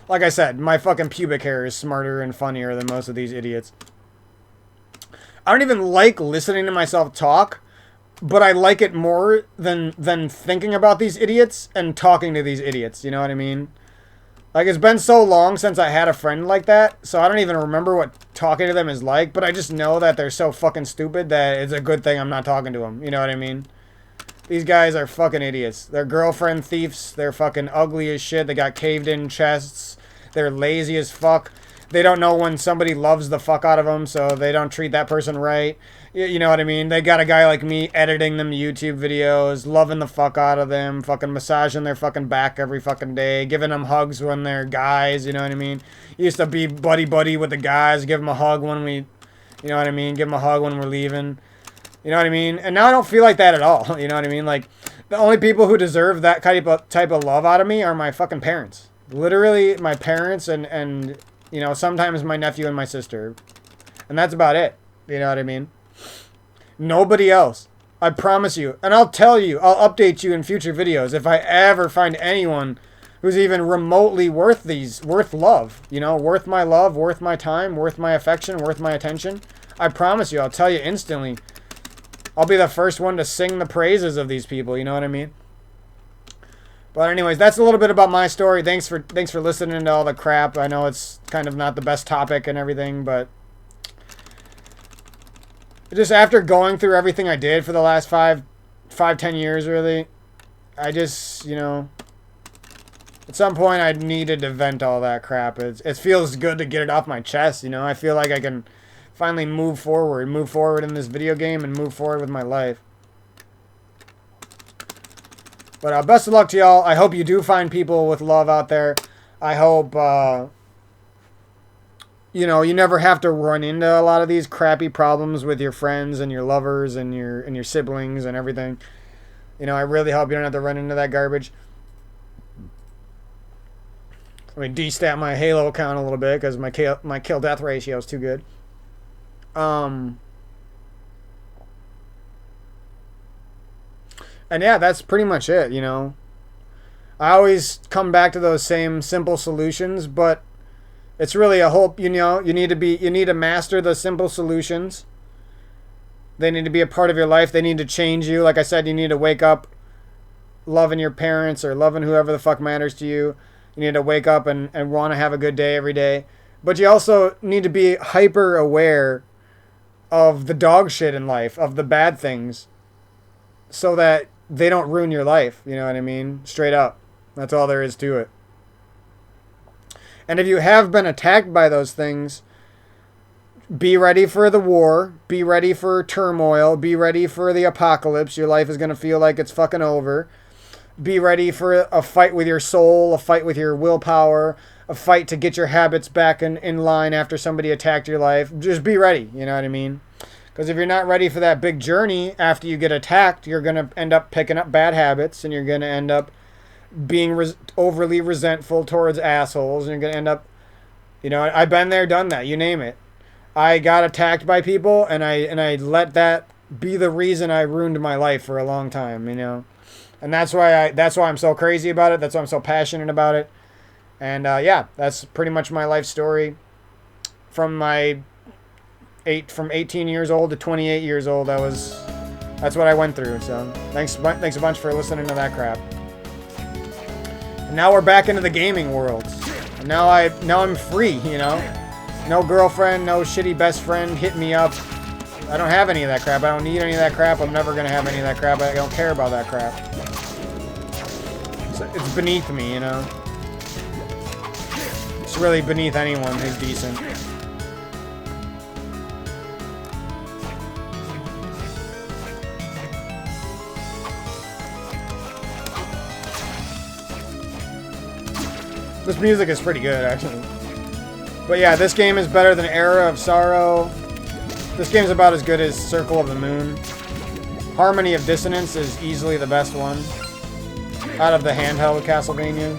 Like I said, my fucking pubic hair is smarter and funnier than most of these idiots. I don't even like listening to myself talk, but I like it more than thinking about these idiots and talking to these idiots. You know what I mean? Like, it's been so long since I had a friend like that, so I don't even remember what talking to them is like, but I just know that they're so fucking stupid that it's a good thing I'm not talking to them. You know what I mean? These guys are fucking idiots. They're girlfriend thieves. They're fucking ugly as shit. They got caved in chests. They're lazy as fuck. They don't know when somebody loves the fuck out of them, so they don't treat that person right. You know what I mean? They got a guy like me editing them YouTube videos, loving the fuck out of them, fucking massaging their fucking back every fucking day, giving them hugs when they're guys, you know what I mean? Used to be buddy-buddy with the guys, give them a hug when we, you know what I mean? Give them a hug when we're leaving. You know what I mean? And now I don't feel like that at all, you know what I mean? Like, the only people who deserve that type of love out of me are my fucking parents. Literally, my parents and you know, sometimes my nephew and my sister. And that's about it. You know what I mean? Nobody else. I promise you. And I'll tell you, I'll update you in future videos if I ever find anyone who's even remotely worth love. You know, worth my love, worth my time, worth my affection, worth my attention. I promise you, I'll tell you instantly. I'll be the first one to sing the praises of these people. You know what I mean? But anyways, that's a little bit about my story. Thanks for listening to all the crap. I know it's kind of not the best topic and everything, but just after going through everything I did for the last 10 years, really, I just, you know, at some point I needed to vent all that crap. It feels good to get it off my chest, you know. I feel like I can finally move forward in this video game and move forward with my life. But best of luck to y'all. I hope you do find people with love out there. I hope, you know, you never have to run into a lot of these crappy problems with your friends and your lovers and your siblings and everything. You know, I really hope you don't have to run into that garbage. Let me de-stat my Halo account a little bit because my kill-death ratio is too good. And yeah, that's pretty much it, you know. I always come back to those same simple solutions, but it's really a whole, you know, you need to master the simple solutions. They need to be a part of your life. They need to change you. Like I said, you need to wake up loving your parents or loving whoever the fuck matters to you. You need to wake up and want to have a good day every day. But you also need to be hyper aware of the dog shit in life, of the bad things, so that they don't ruin your life. You know what I mean? Straight up. That's all there is to it. And if you have been attacked by those things, be ready for the war. Be ready for turmoil. Be ready for the apocalypse. Your life is going to feel like it's fucking over. Be ready for a fight with your soul, a fight with your willpower, a fight to get your habits back in line after somebody attacked your life. Just be ready, you know what I mean? Because if you're not ready for that big journey after you get attacked, you're going to end up picking up bad habits, and you're going to end up being overly resentful towards assholes, and you're going to end up, you know, I've been there, done that, you name it. I got attacked by people, and I let that be the reason I ruined my life for a long time, you know? And that's why I'm so crazy about it. That's why I'm so passionate about it. And yeah, that's pretty much my life story. From 18 years old to 28 years old, that's what I went through. So thanks a bunch for listening to that crap. And now we're back into the gaming world. And now I'm free, you know. No girlfriend, no shitty best friend hit me up. I don't have any of that crap. I don't need any of that crap. I'm never gonna have any of that crap. I don't care about that crap. It's beneath me, you know. It's really beneath anyone who's decent. This music is pretty good, actually. But yeah, this game is better than Era of Sorrow. This game's about as good as Circle of the Moon. Harmony of Dissonance is easily the best one out of the handheld Castlevania.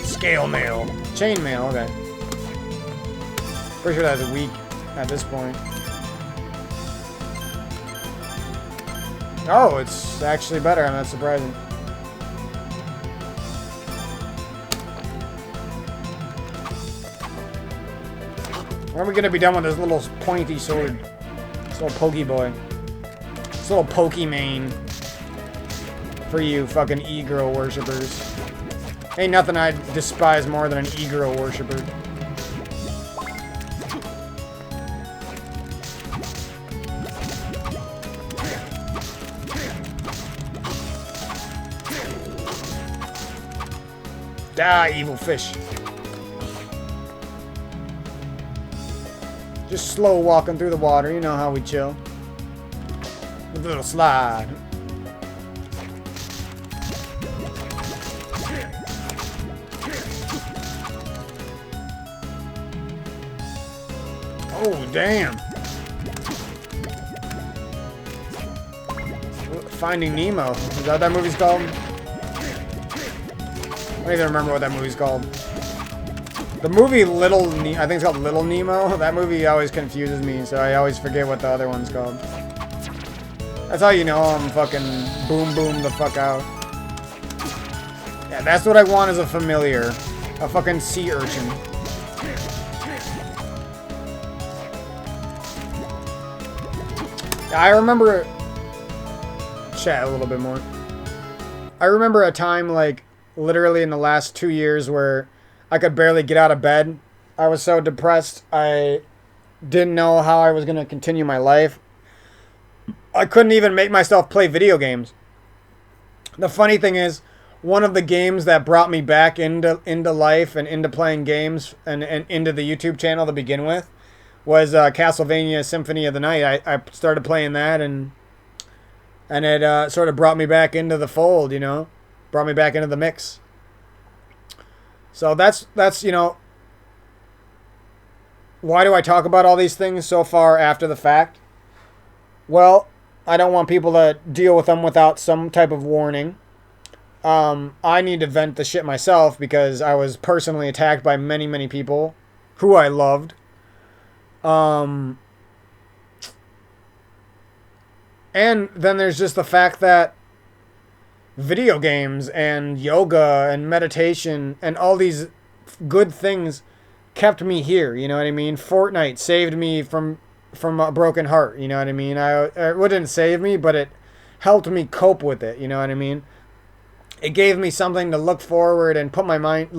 Scale mail. Chain mail, okay. Pretty sure that's weak at this point. Oh, it's actually better. I'm not surprising. When are we gonna be done with this little pointy sword? This little pokey boy. This little Pokemane. For you fucking e-girl worshippers. Ain't nothing I despise more than an e-girl worshipper. Die, evil fish. Just slow walking through the water. You know how we chill. With a little slide. Oh, damn. Finding Nemo. Is that what that movie's called? I don't even remember what that movie's called. The movie I think it's called Little Nemo. That movie always confuses me, so I always forget what the other one's called. That's how you know I'm fucking boom the fuck out. Yeah, that's what I want as a familiar. A fucking sea urchin. I remember... Chat a little bit more. I remember a time, like, literally in the last 2 years where I could barely get out of bed. I was so depressed. I didn't know how I was going to continue my life. I couldn't even make myself play video games. The funny thing is, one of the games that brought me back into life and into playing games and into the YouTube channel to begin with was Castlevania Symphony of the Night. I started playing that, and it sort of brought me back into the fold, you know? Brought me back into the mix. So that's you know, why do I talk about all these things so far after the fact? Well, I don't want people to deal with them without some type of warning. I need to vent the shit myself because I was personally attacked by many, many people who I loved. And then there's just the fact that video games and yoga and meditation and all these good things kept me here, you know what I mean? Fortnite saved me from a broken heart, you know what I mean? It wouldn't save me, but it helped me cope with it, you know what I mean? It gave me something to look forward and put my mind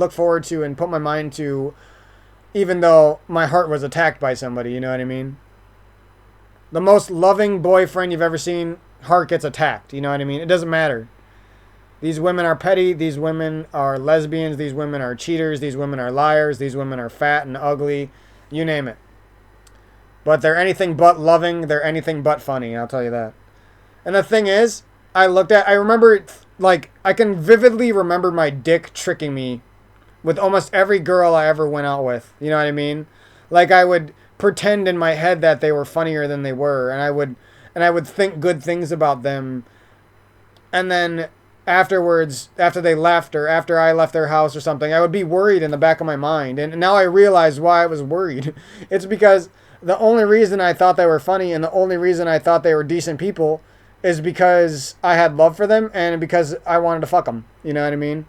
to, even though my heart was attacked by somebody, you know what I mean? The most loving boyfriend you've ever seen heart gets attacked. You know what I mean? It doesn't matter. These women are petty. These women are lesbians. These women are cheaters. These women are liars. These women are fat and ugly. You name it. But they're anything but loving. They're anything but funny. I'll tell you that. And the thing is, I remember, like, I can vividly remember my dick tricking me with almost every girl I ever went out with. You know what I mean? Like, I would pretend in my head that they were funnier than they were, and I would think good things about them. And then afterwards, after they left or after I left their house or something, I would be worried in the back of my mind. And now I realize why I was worried. It's because the only reason I thought they were funny and the only reason I thought they were decent people is because I had love for them and because I wanted to fuck them. You know what I mean?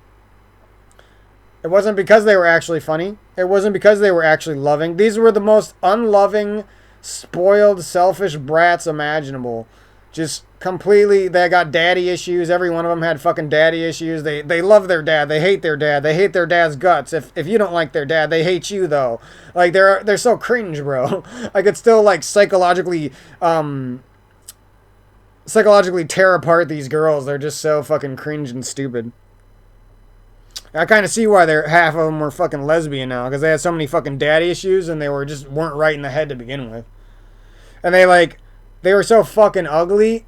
It wasn't because they were actually funny. It wasn't because they were actually loving. These were the most unloving, spoiled, selfish brats imaginable. Just completely, they got daddy issues. Every one of them had fucking daddy issues. They love their dad. They hate their dad. They hate their dad's guts. If you don't like their dad, they hate you though. Like they're so cringe, bro. I could still like psychologically tear apart these girls. They're just so fucking cringe and stupid. I kind of see why half of them were fucking lesbian now, because they had so many fucking daddy issues and they weren't right in the head to begin with. And they were so fucking ugly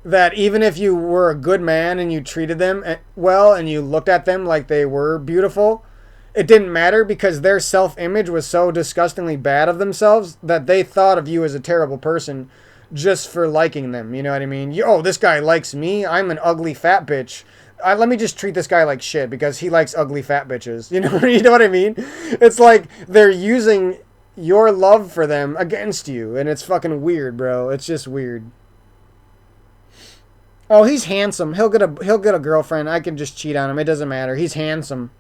that even if you were a good man and you treated them well and you looked at them like they were beautiful, it didn't matter because their self-image was so disgustingly bad of themselves that they thought of you as a terrible person just for liking them. You know what I mean? Oh, this guy likes me. I'm an ugly fat bitch. Let me just treat this guy like shit because he likes ugly fat bitches. You know what I mean? It's like they're using your love for them against you, and it's fucking weird, bro. It's just weird. Oh, he's handsome. He'll get a girlfriend. I can just cheat on him. It doesn't matter. He's handsome.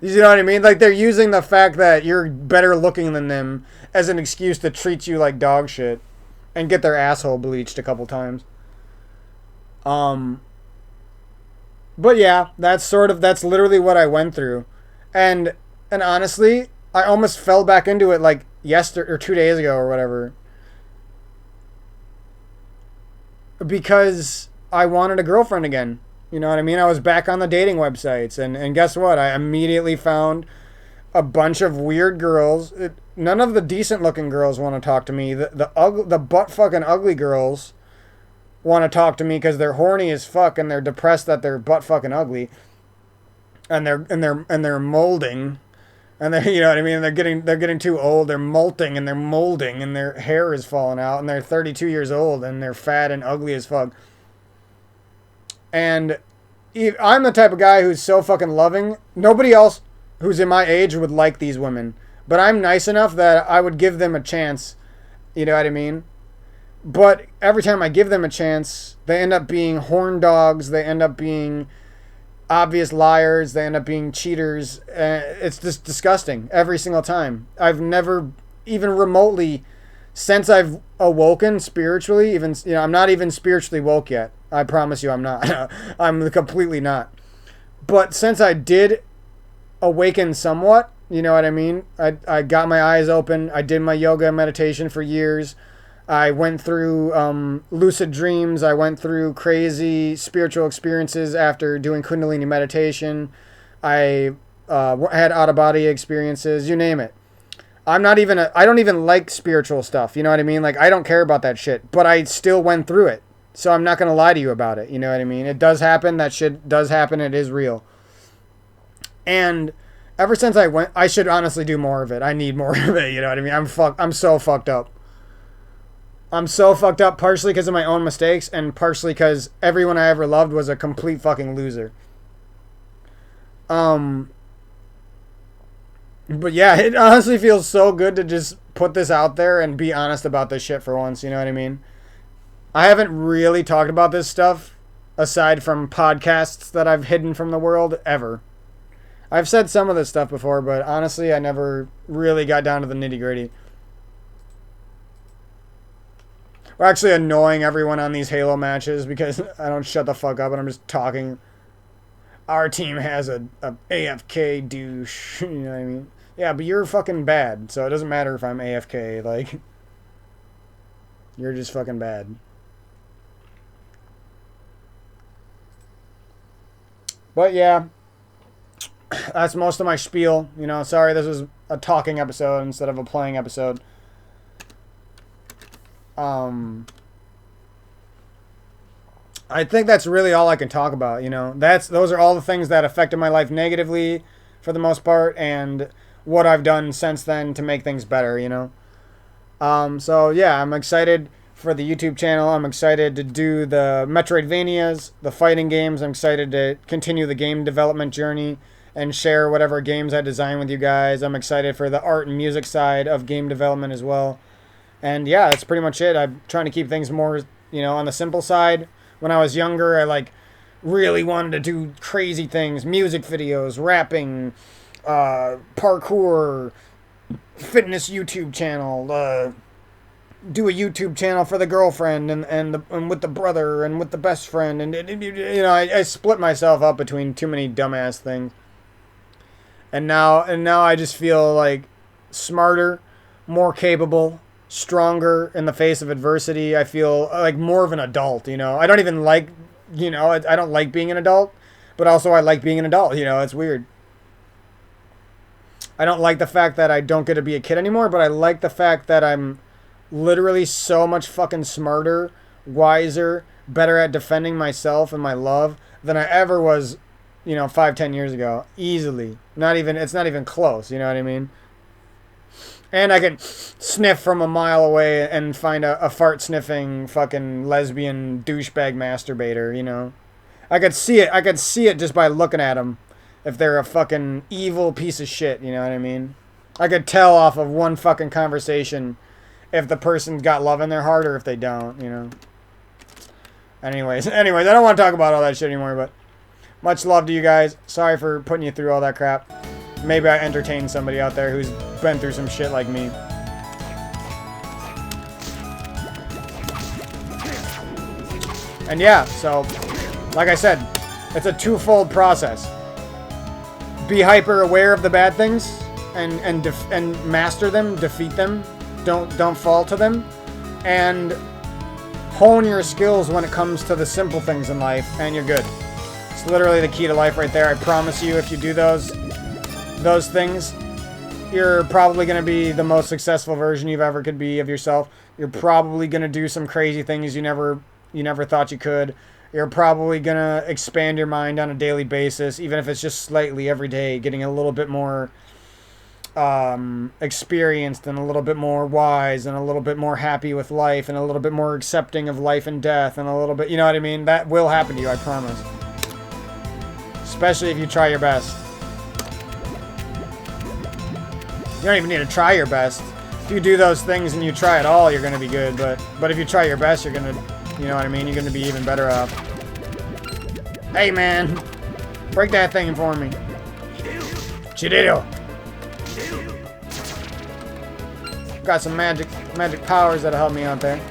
You know what I mean? Like they're using the fact that you're better looking than them as an excuse to treat you like dog shit and get their asshole bleached a couple times. But yeah, that's literally what I went through. And honestly, I almost fell back into it like yesterday or 2 days ago or whatever. Because I wanted a girlfriend again. You know what I mean? I was back on the dating websites and guess what? I immediately found a bunch of weird girls. None of the decent looking girls want to talk to me. The butt fucking ugly girls want to talk to me because they're horny as fuck and they're depressed that they're butt fucking ugly, and they're molding, and they, you know what I mean, they're getting too old, they're molting and they're molding and their hair is falling out and they're 32 years old and they're fat and ugly as fuck. And I'm the type of guy who's so fucking loving. Nobody else who's in my age would like these women, but I'm nice enough that I would give them a chance. You know what I mean? But every time I give them a chance, they end up being horn dogs. They end up being obvious liars. They end up being cheaters. It's just disgusting every single time. I've never even remotely, since I've awoken spiritually, even, you know, I'm not even spiritually woke yet. I promise you I'm not. I'm completely not. But since I did awaken somewhat, you know what I mean? I got my eyes open. I did my yoga and meditation for years. I went through lucid dreams. I went through crazy spiritual experiences after doing Kundalini meditation. I had out-of-body experiences, you name it. I don't even like spiritual stuff, you know what I mean? Like, I don't care about that shit, but I still went through it. So I'm not going to lie to you about it, you know what I mean? It does happen. That shit does happen. It is real. And ever since I should honestly do more of it. I need more of it, you know what I mean? I'm so fucked up. I'm so fucked up partially because of my own mistakes and partially because everyone I ever loved was a complete fucking loser. But yeah, it honestly feels so good to just put this out there and be honest about this shit for once, you know what I mean? I haven't really talked about this stuff aside from podcasts that I've hidden from the world ever. I've said some of this stuff before, but honestly, I never really got down to the nitty-gritty. We're actually annoying everyone on these Halo matches because I don't shut the fuck up and I'm just talking. Our team has a AFK douche, you know what I mean? Yeah, but you're fucking bad, so it doesn't matter if I'm AFK, like, you're just fucking bad. But yeah, that's most of my spiel. You know, sorry this was a talking episode instead of a playing episode. I think that's really all I can talk about, you know. Those are all the things that affected my life negatively for the most part, and what I've done since then to make things better, you know. So yeah, I'm excited for the YouTube channel. I'm excited to do the Metroidvanias, the fighting games. I'm excited to continue the game development journey and share whatever games I design with you guys. I'm excited for the art and music side of game development as well. And yeah, that's pretty much it. I'm trying to keep things more, you know, on the simple side. When I was younger, I like really wanted to do crazy things, music videos, rapping, parkour, fitness YouTube channel, do a YouTube channel for the girlfriend and with the brother and with the best friend, and you know, I split myself up between too many dumbass things. And now I just feel like smarter, more capable, stronger in the face of adversity. I feel like more of an adult, you know. I don't even like, you know, I don't like being an adult, but also I like being an adult, you know. It's weird. I don't like the fact that I don't get to be a kid anymore, but I like the fact that I'm literally so much fucking smarter, wiser, better at defending myself and my love than I ever was, you know, 5-10 years ago. Easily. It's not even close, you know what I mean? And I can sniff from a mile away and find a fart sniffing fucking lesbian douchebag masturbator, you know? I could see it just by looking at them. If they're a fucking evil piece of shit, you know what I mean? I could tell off of one fucking conversation if the person's got love in their heart or if they don't, you know? Anyways, I don't want to talk about all that shit anymore, but much love to you guys. Sorry for putting you through all that crap. Maybe I entertain somebody out there who's been through some shit like me. And yeah, so, like I said, it's a twofold process. Be hyper aware of the bad things and master them, defeat them. Don't fall to them. And hone your skills when it comes to the simple things in life, and you're good. It's literally the key to life right there. I promise you, if you do those things, you're probably going to be the most successful version you've ever could be of yourself. You're probably going to do some crazy things you never thought you could. You're probably going to expand your mind on a daily basis, even if it's just slightly every day, getting a little bit more experienced and a little bit more wise and a little bit more happy with life and a little bit more accepting of life and death and a little bit, you know what I mean? That will happen to you, I promise. Especially if you try your best. You don't even need to try your best. If you do those things and you try it all, you're going to be good. But if you try your best, you're going to, you know what I mean? You're going to be even better off. Hey, man. Break that thing for me. Chidito. Got some magic powers that'll help me out there.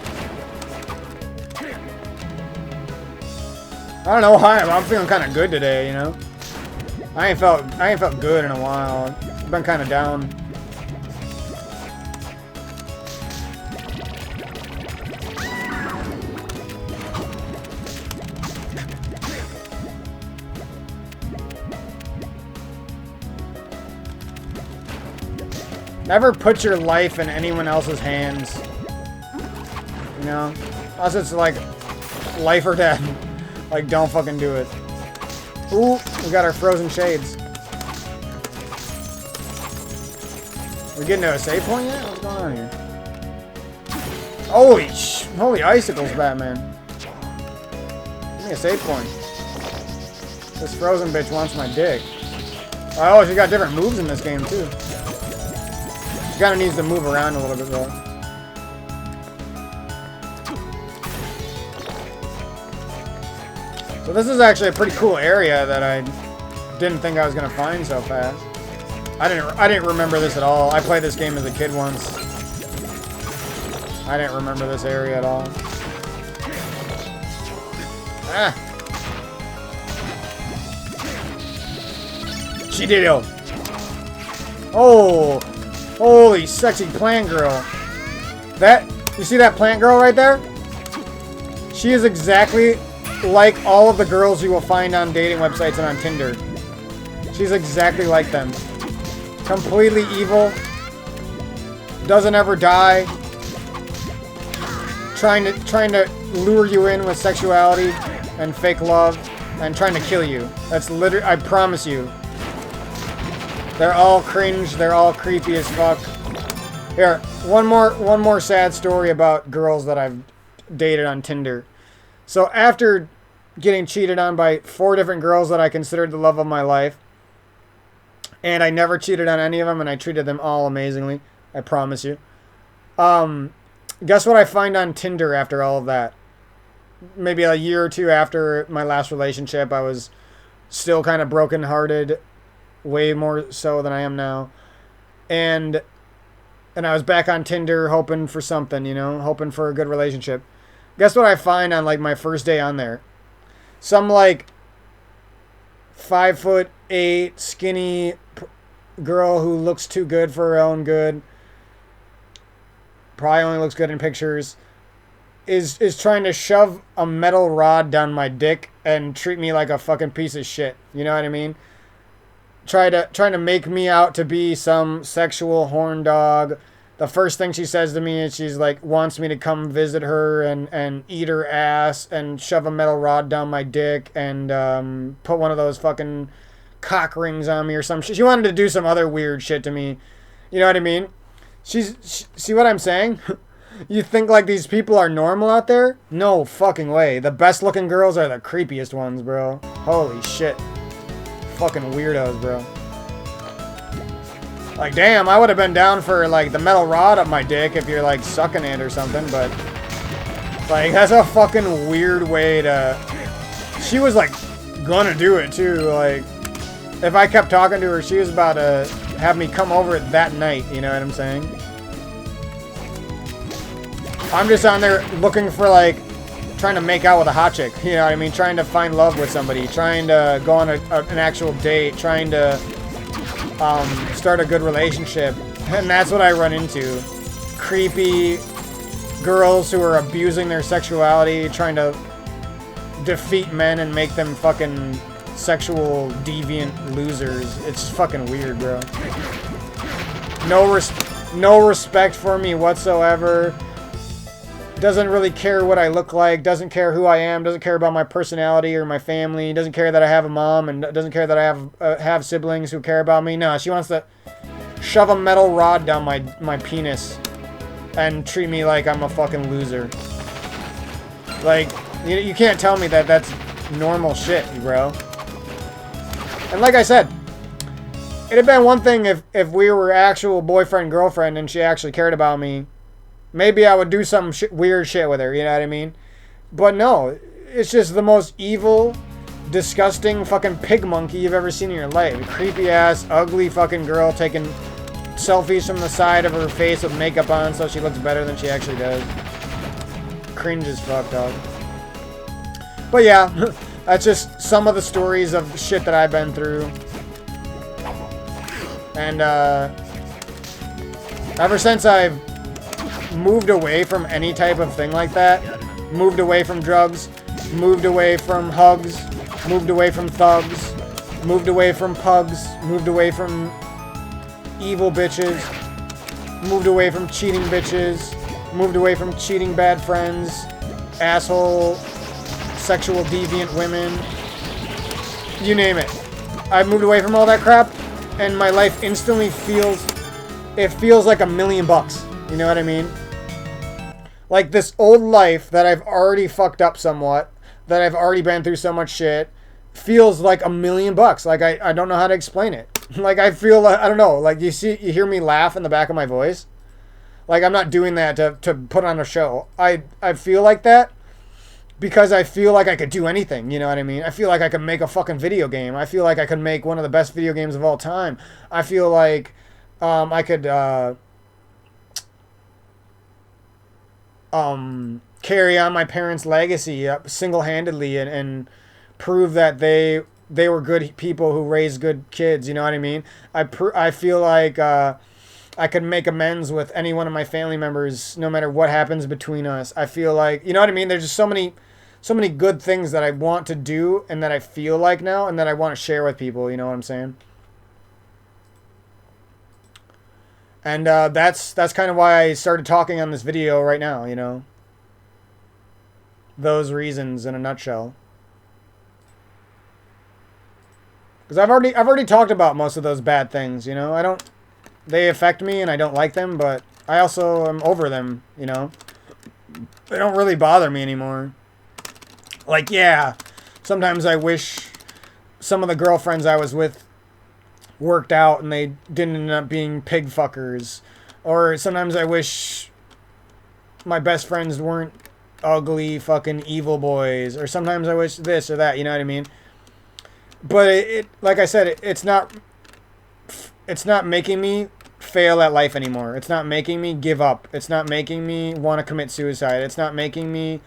I don't know why, I'm feeling kind of good today, you know? I ain't felt good in a while. I've been kind of down. Never put your life in anyone else's hands. You know? Unless it's like life or death. Like, don't fucking do it. Ooh, we got our frozen shades. We getting to a save point yet? What's going on here? Holy icicles, Batman. Give me a save point. This frozen bitch wants my dick. Oh, she got different moves in this game, too. She kind of needs to move around a little bit, though. So this is actually a pretty cool area that I didn't think I was gonna find so fast. I didn't remember this at all. I played this game as a kid once. I didn't remember this area at all. Ah. She did it. Oh, holy sexy plant girl. You see that plant girl right there? She is exactly like all of the girls you will find on dating websites and on Tinder. She's exactly like them. Completely evil. Doesn't ever die. Trying to lure you in with sexuality and fake love and trying to kill you. That's literally, I promise you. They're all cringe. They're all creepy as fuck. Here, one more sad story about girls that I've dated on Tinder. So after getting cheated on by 4 different girls that I considered the love of my life, and I never cheated on any of them, and I treated them all amazingly, I promise you. Guess what I find on Tinder after all of that? Maybe a year or 2 after my last relationship, I was still kind of brokenhearted, way more so than I am now. And I was back on Tinder hoping for something, you know, hoping for a good relationship. Guess what I find on, like, my first day on there? Some, like, 5'8", skinny girl who looks too good for her own good. Probably only looks good in pictures. Is trying to shove a metal rod down my dick and treat me like a fucking piece of shit. You know what I mean? Trying to make me out to be some sexual horn dog. The first thing she says to me is she's like, wants me to come visit her and eat her ass and shove a metal rod down my dick and put one of those fucking cock rings on me or some shit. She wanted to do some other weird shit to me. You know what I mean? See what I'm saying? You think like these people are normal out there? No fucking way. The best looking girls are the creepiest ones, bro. Holy shit. Fucking weirdos, bro. Like, damn, I would have been down for, like, the metal rod up my dick if you're, like, sucking it or something, but, like, that's a fucking weird way to... She was, like, gonna do it, too. Like, if I kept talking to her, she was about to have me come over it that night, you know what I'm saying? I'm just on there looking for, like, trying to make out with a hot chick, you know what I mean? Trying to find love with somebody, trying to go on an actual date, trying to start a good relationship. And that's what I run into. Creepy girls who are abusing their sexuality, trying to defeat men and make them fucking sexual deviant losers. It's fucking weird, bro. No respect for me whatsoever. Doesn't really care what I look like, doesn't care who I am, doesn't care about my personality or my family, doesn't care that I have a mom, and doesn't care that I have siblings who care about me. No, she wants to shove a metal rod down my penis and treat me like I'm a fucking loser. Like, you can't tell me that that's normal shit, bro. And like I said, it'd have been one thing if we were actual boyfriend-girlfriend and she actually cared about me. Maybe I would do some weird shit with her, you know what I mean? But no, it's just the most evil, disgusting fucking pig monkey you've ever seen in your life. A creepy ass, ugly fucking girl taking selfies from the side of her face with makeup on so she looks better than she actually does. Cringe as fuck, dog. But yeah, that's just some of the stories of shit that I've been through. And ever since I've moved away from any type of thing like that, moved away from drugs, moved away from hugs, moved away from thugs, moved away from pugs, moved away from evil bitches, moved away from cheating bitches, moved away from cheating bad friends, asshole, sexual deviant women, you name it. I've moved away from all that crap, and my life instantly feels like $1 million. You know what I mean? Like this old life that I've already fucked up somewhat, that I've already been through so much shit, feels like $1 million. Like I don't know how to explain it. Like I feel like, I don't know, like you hear me laugh in the back of my voice. Like I'm not doing that to put on a show. I feel like that because I feel like I could do anything, you know what I mean? I feel like I could make a fucking video game. I feel like I could make one of the best video games of all time. I feel like I could carry on my parents' legacy single-handedly and prove that they were good people who raised good kids, you know what I mean? I feel like I could make amends with any one of my family members no matter what happens between us. I feel like, you know what I mean? There's just so many so many good things that I want to do and that I feel like now and that I want to share with people. You know what I'm saying? And that's kind of why I started talking on this video right now. You know, those reasons in a nutshell. Because I've already talked about most of those bad things. You know, I don't. They affect me and I don't like them, but I also am over them. You know, they don't really bother me anymore. Like, yeah, sometimes I wish some of the girlfriends I was with worked out and they didn't end up being pig fuckers. Or sometimes I wish my best friends weren't ugly fucking evil boys. Or sometimes I wish this or that, you know what I mean? But it like I said, it's not making me fail at life anymore. It's not making me give up. It's not making me want to commit suicide. It's not making me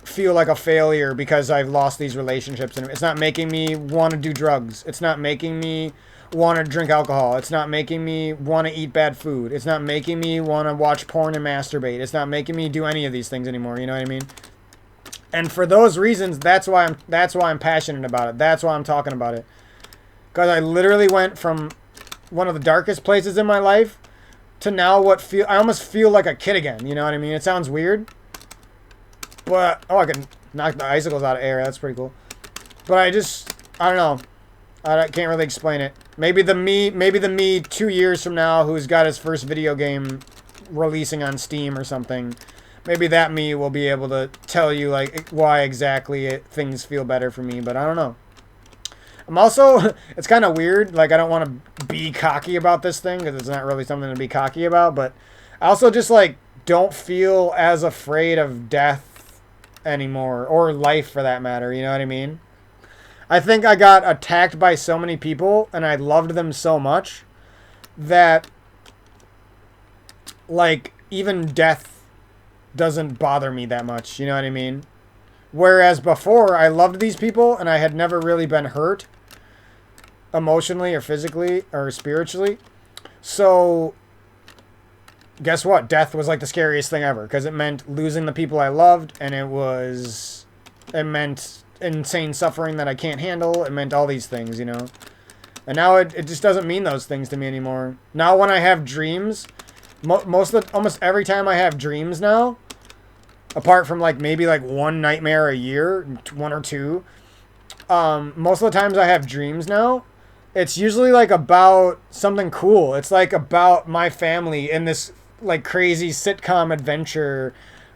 feel like a failure because I've lost these relationships, and it's not making me want to do drugs. It's not making me want to drink alcohol. It's not making me want to eat bad food. It's not making me want to watch porn and masturbate. It's not making me do any of these things anymore. You know what I mean? And for those reasons, that's why I'm passionate about it. That's why I'm talking about it. Because I literally went from one of the darkest places in my life to now I almost feel like a kid again. You know what I mean? It sounds weird. But, I can knock the icicles out of air. That's pretty cool. But I don't know. I can't really explain it. Maybe the me 2 years from now who's got his first video game releasing on Steam or something. Maybe that me will be able to tell you, like, why exactly things feel better for me. But I don't know. I'm also, it's kind of weird. Like, I don't want to be cocky about this thing because it's not really something to be cocky about. But I also just, like, don't feel as afraid of death anymore, or life for that matter, you know what I mean? I think I got attacked by so many people and I loved them so much that, like, even death doesn't bother me that much, you know what I mean? Whereas before, I loved these people and I had never really been hurt emotionally or physically or spiritually. So guess what? Death was like the scariest thing ever because it meant losing the people I loved, and it meant insane suffering that I can't handle. It meant all these things, you know. And now it just doesn't mean those things to me anymore. Now when I have dreams, almost every time I have dreams now, apart from like maybe like one nightmare a year, one or two, most of the times I have dreams now, it's usually like about something cool. It's like about my family in this like crazy sitcom adventure,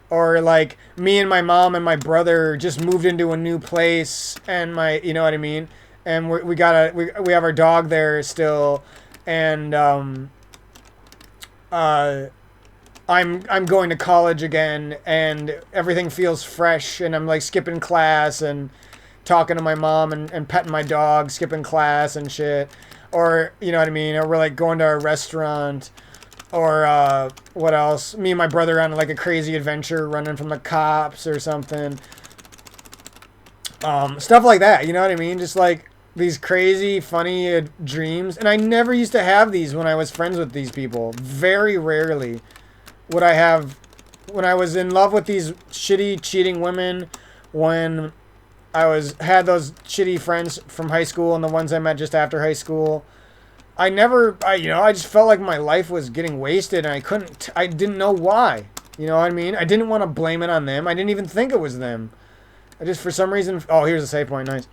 or like me and my mom and my brother just moved into a new place, and you know what I mean? And we have our dog there still, and I'm going to college again, and everything feels fresh, and I'm like skipping class and talking to my mom and petting my dog, skipping class and shit. Or, you know what I mean? Or we're like going to a restaurant. Or what else? Me and my brother on like a crazy adventure running from the cops or something. Stuff like that, you know what I mean? Just like these crazy, funny dreams. And I never used to have these when I was friends with these people. Very rarely would I have, when I was in love with these shitty, cheating women, when I had those shitty friends from high school and the ones I met just after high school. I just felt like my life was getting wasted, and I didn't know why. You know what I mean? I didn't want to blame it on them. I didn't even think it was them. I just, for some reason, oh, here's a save point, nice.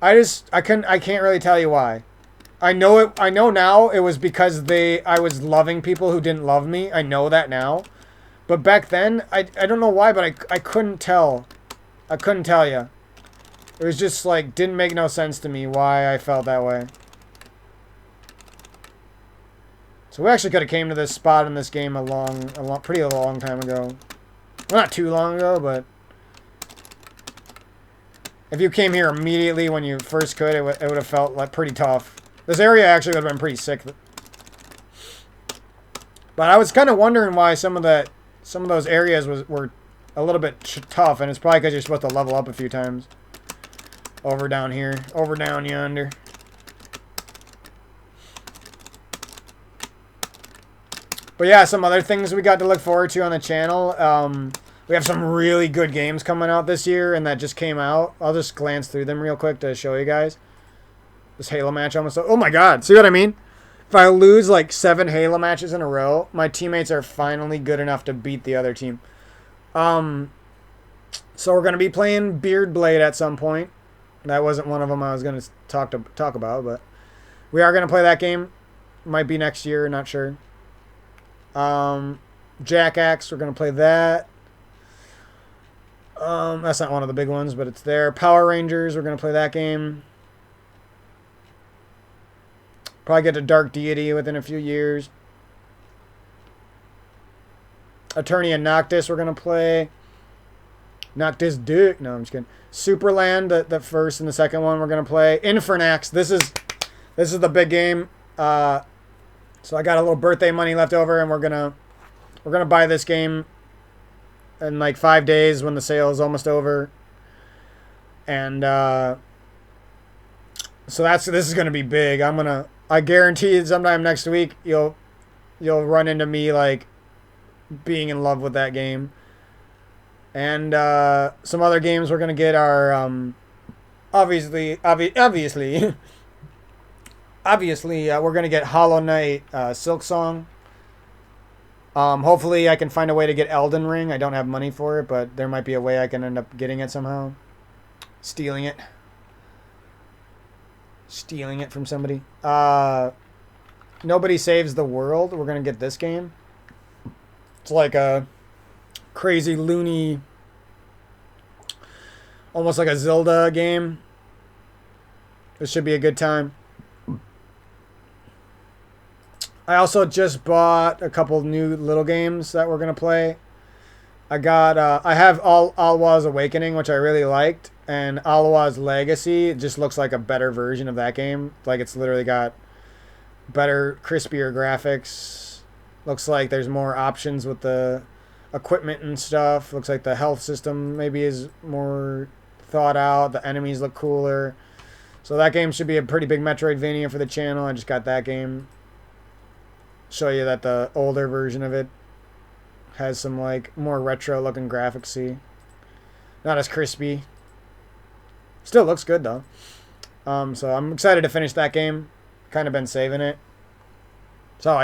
I can't really tell you why. I know now it was because I was loving people who didn't love me. I know that now. But back then, I don't know why, but I couldn't tell. I couldn't tell you. It was just like, didn't make no sense to me why I felt that way. So we actually could have came to this spot in this game pretty long time ago. Well, not too long ago, but if you came here immediately when you first could, it would have felt like pretty tough. This area actually would have been pretty sick. But I was kind of wondering why some of those areas were a little bit tough, and it's probably because you're supposed to level up a few times. Over down here, over down yonder. But yeah, some other things we got to look forward to on the channel. We have some really good games coming out this year, and that just came out. I'll just glance through them real quick to show you guys. This Halo match almost... Oh my god, see what I mean? If I lose like 7 Halo matches in a row, my teammates are finally good enough to beat the other team. So we're going to be playing Beard Blade at some point. That wasn't one of them I was going to talk about, but we are going to play that game. Might be next year, not sure. Jackaxe, we're going to play that. That's not one of the big ones, but it's there. Power Rangers, we're going to play that game. Probably get to Dark Deity within a few years. Attorney and Noctis, we're going to play. Noctis Duke. No, I'm just kidding. Superland, the first and the second one we're going to play. Infernax, this is the big game. So I got a little birthday money left over, and we're gonna buy this game in like 5 days when the sale is almost over. And so this is gonna be big. I guarantee sometime next week you'll run into me like being in love with that game. And some other games we're gonna get are obviously we're going to get Hollow Knight Silk Song. Hopefully I can find a way to get Elden Ring. I don't have money for it, but there might be a way I can end up getting it somehow. Stealing it from somebody. Nobody Saves the World. We're going to get this game. It's like a crazy, loony, almost like a Zelda game. This should be a good time. I also just bought a couple new little games that we're going to play. I have Alwa's Awakening, which I really liked, and Alwa's Legacy. It just looks like a better version of that game. Like, it's literally got better, crispier graphics. Looks like there's more options with the equipment and stuff. Looks like the health system maybe is more thought out. The enemies look cooler. So that game should be a pretty big Metroidvania for the channel. I just got that game. Show you that the older version of it has some like more retro looking graphics. See, not as crispy. Still looks good though. So I'm excited to finish that game. Kind of been saving it. So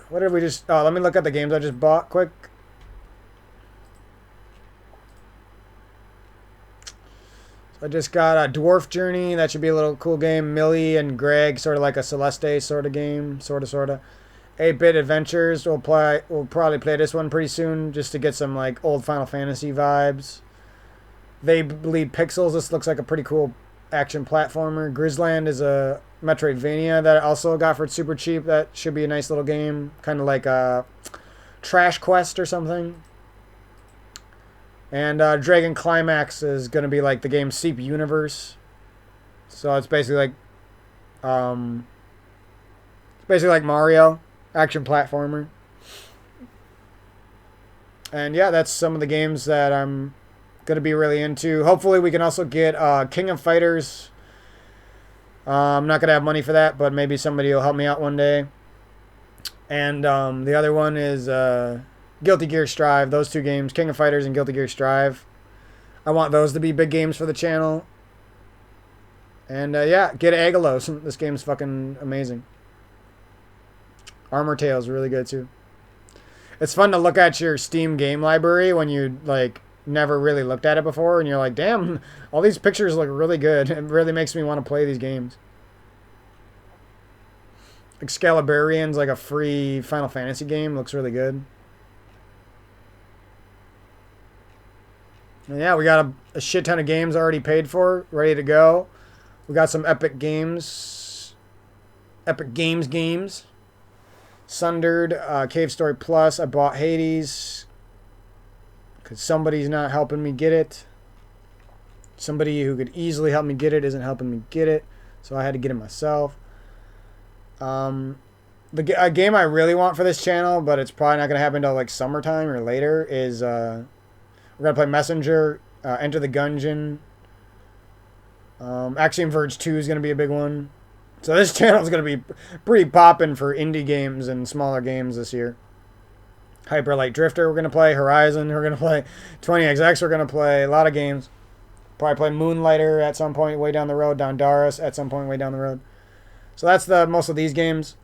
what did we just? Oh, let me look at the games I just bought quick. I just got a Dwarf Journey. That should be a little cool game. Millie and Greg, sort of like a Celeste sort of game. Sort of. 8-Bit Adventures. We'll probably play this one pretty soon just to get some like old Final Fantasy vibes. They Bleed Pixels. This looks like a pretty cool action platformer. Grizzland is a Metroidvania that I also got for super cheap. That should be a nice little game. Kind of like a Trash Quest or something. And Dragon Climax is going to be like the game Seep Universe. So it's basically like Mario, action platformer. And yeah, that's some of the games that I'm going to be really into. Hopefully we can also get King of Fighters. I'm not going to have money for that, but maybe somebody will help me out one day. And the other one is Guilty Gear Strive. Those two games, King of Fighters and Guilty Gear Strive. I want those to be big games for the channel. And yeah, get Agalos. This game's fucking amazing. Armor Tale's really good too. It's fun to look at your Steam game library when you like never really looked at it before, and you're like, damn, all these pictures look really good. It really makes me want to play these games. Excaliburian's like a free Final Fantasy game. Looks really good. And yeah, we got a shit ton of games already paid for, ready to go. We got some Epic Games. Epic Games. Sundered, Cave Story Plus. I bought Hades because somebody's not helping me get it. Somebody who could easily help me get it isn't helping me get it, so I had to get it myself. A game I really want for this channel, but it's probably not going to happen until like summertime or later, is we're going to play Messenger, Enter the Gungeon. Axiom Verge 2 is going to be a big one. So this channel is going to be pretty popping for indie games and smaller games this year. Hyper Light Drifter we're going to play. Horizon we're going to play. 20XX we're going to play. A lot of games. Probably play Moonlighter at some point way down the road. Dondaris at some point way down the road. So that's the most of these games.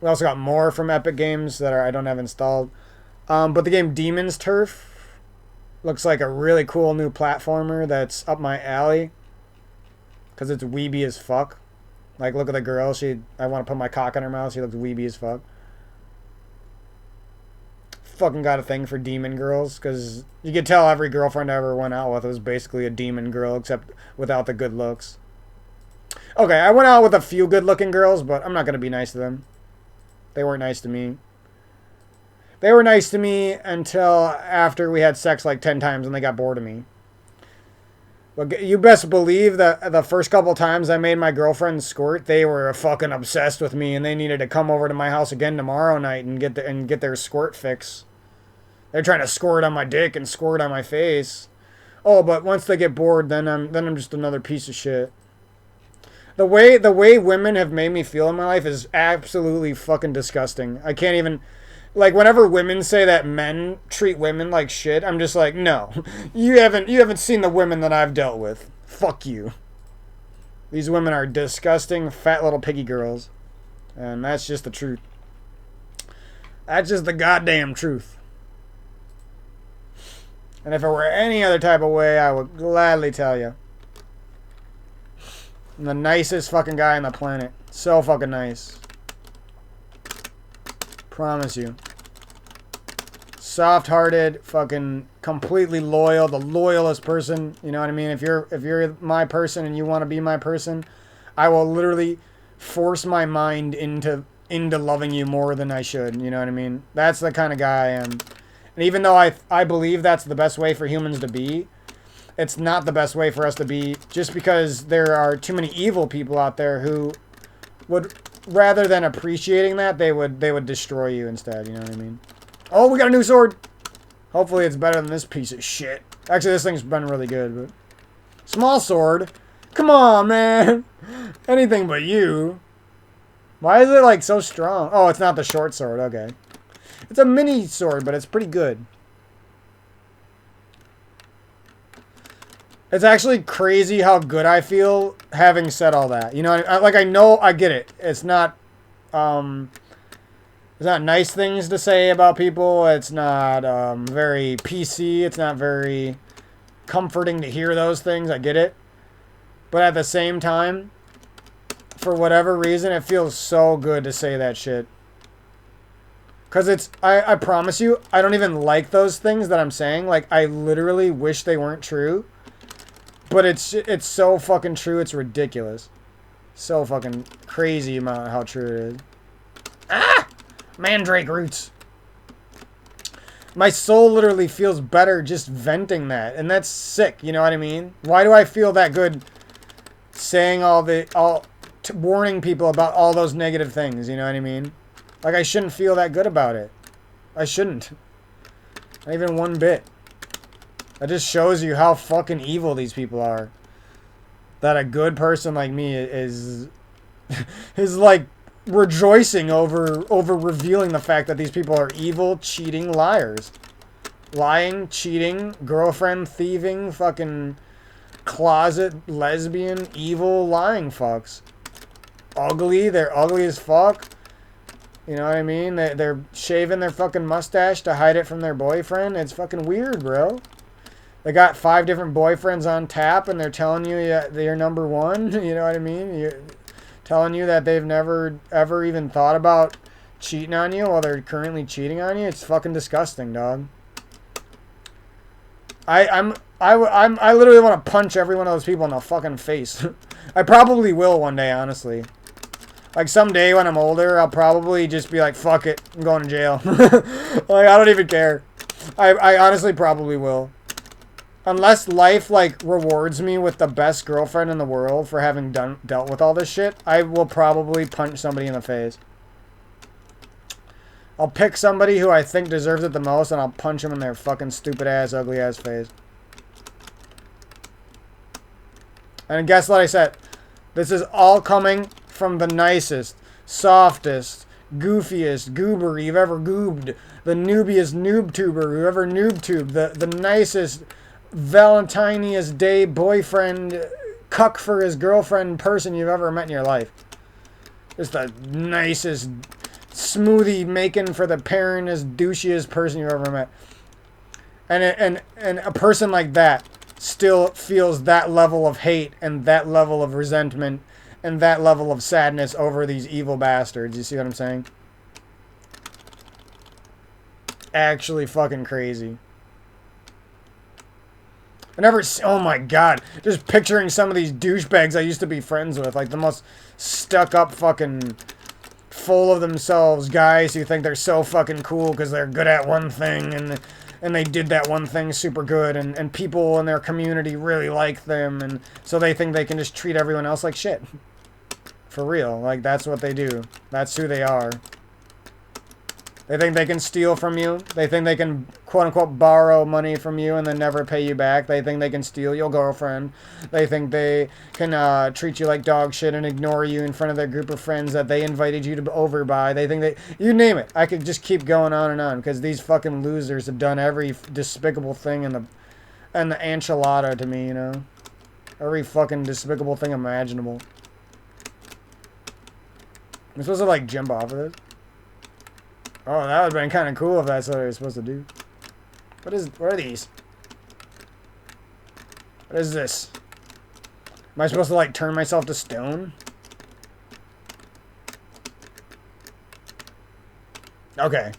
We also got more from Epic Games that I don't have installed. But the game Demon's Turf looks like a really cool new platformer that's up my alley. Because it's weeby as fuck. Like, look at the girl. I want to put my cock in her mouth. She looks weeby as fuck. Fucking got a thing for demon girls. Because you could tell every girlfriend I ever went out with was basically a demon girl. Except without the good looks. Okay, I went out with a few good-looking girls. But I'm not going to be nice to them. They weren't nice to me. They were nice to me until after we had sex like 10 times and they got bored of me. But you best believe that the first couple times I made my girlfriend squirt, they were fucking obsessed with me and they needed to come over to my house again tomorrow night and get their squirt fix. They're trying to squirt on my dick and squirt on my face. Oh, but once they get bored, then I'm just another piece of shit. The way women have made me feel in my life is absolutely fucking disgusting. I can't even... Like, whenever women say that men treat women like shit, I'm just like, no. You haven't seen the women that I've dealt with. Fuck you. These women are disgusting, fat little piggy girls. And that's just the truth. That's just the goddamn truth. And if it were any other type of way, I would gladly tell you. I'm the nicest fucking guy on the planet. So fucking nice. Promise you. Soft-hearted, fucking completely loyal, the loyalest person. You know what I mean? If you're my person and you want to be my person, I will literally force my mind into loving you more than I should. You know what I mean? That's the kind of guy I am. And even though I believe that's the best way for humans to be, it's not the best way for us to be, just because there are too many evil people out there who would, rather than appreciating that, they would destroy you instead. You know what I mean? Oh, we got a new sword. Hopefully it's better than this piece of shit. Actually, this thing's been really good, but... Small sword? Come on, man. Anything but you. Why is it, like, so strong? Oh, it's not the short sword. Okay. It's a mini sword, but it's pretty good. It's actually crazy how good I feel having said all that. You know, I know, I get it. It's not nice things to say about people. It's not very PC. It's not very comforting to hear those things. I get it. But at the same time, for whatever reason, it feels so good to say that shit. Because I promise you, I don't even like those things that I'm saying. Like, I literally wish they weren't true. But it's so fucking true, it's ridiculous. So fucking crazy amount of how true it is. Ah! Mandrake roots. My soul literally feels better just venting that. And that's sick, you know what I mean? Why do I feel that good saying warning people about all those negative things, you know what I mean? Like, I shouldn't feel that good about it. I shouldn't. Not even one bit. That just shows you how fucking evil these people are. That a good person like me is like rejoicing over revealing the fact that these people are evil, cheating liars. Lying, cheating, girlfriend thieving, fucking closet lesbian, evil lying fucks. Ugly, they're ugly as fuck. You know what I mean? They're shaving their fucking mustache to hide it from their boyfriend. It's fucking weird, bro. They got 5 different boyfriends on tap and they're telling you they're number one. You know what I mean? Telling you that they've never, ever even thought about cheating on you while they're currently cheating on you. It's fucking disgusting, dog. I literally want to punch every one of those people in the fucking face. I probably will one day, honestly. Like, someday when I'm older, I'll probably just be like, fuck it, I'm going to jail. Like, I don't even care. I honestly probably will. Unless life, like, rewards me with the best girlfriend in the world for having dealt with all this shit, I will probably punch somebody in the face. I'll pick somebody who I think deserves it the most, and I'll punch them in their fucking stupid-ass, ugly-ass face. And guess what I said? This is all coming from the nicest, softest, goofiest goober you've ever goobed, the noobiest noob tuber who ever noob tubed, the nicest Valentiniest Day boyfriend, cuck for his girlfriend person you've ever met in your life. Just the nicest smoothie making for the parentest, douchiest person you've ever met. And a person like that still feels that level of hate and that level of resentment and that level of sadness over these evil bastards. You see what I'm saying? Actually fucking crazy. Oh my god, just picturing some of these douchebags I used to be friends with, like the most stuck up fucking full of themselves guys who think they're so fucking cool because they're good at one thing and they did that one thing super good and people in their community really like them and so they think they can just treat everyone else like shit. For real, like that's what they do. That's who they are. They think they can steal from you. They think they can, quote-unquote, borrow money from you and then never pay you back. They think they can steal your girlfriend. They think they can treat you like dog shit and ignore you in front of their group of friends that they invited you to over by. They think they... You name it. I could just keep going on and on because these fucking losers have done every despicable thing in the enchilada to me, you know? Every fucking despicable thing imaginable. I'm supposed to, like, jump off of this? Oh, that would have been kind of cool if that's what I was supposed to do. What are these? What is this? Am I supposed to, like, turn myself to stone? Okay.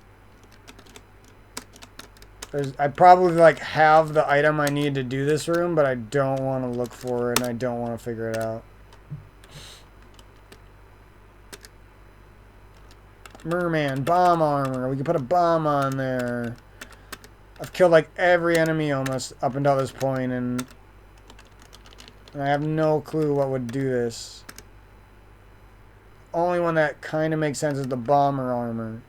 I probably, like, have the item I need to do this room, but I don't want to look for it, and I don't want to figure it out. Merman, bomb armor. We can put a bomb on there. I've killed like every enemy almost up until this point, and I have no clue what would do this. Only one that kind of makes sense is the bomber armor.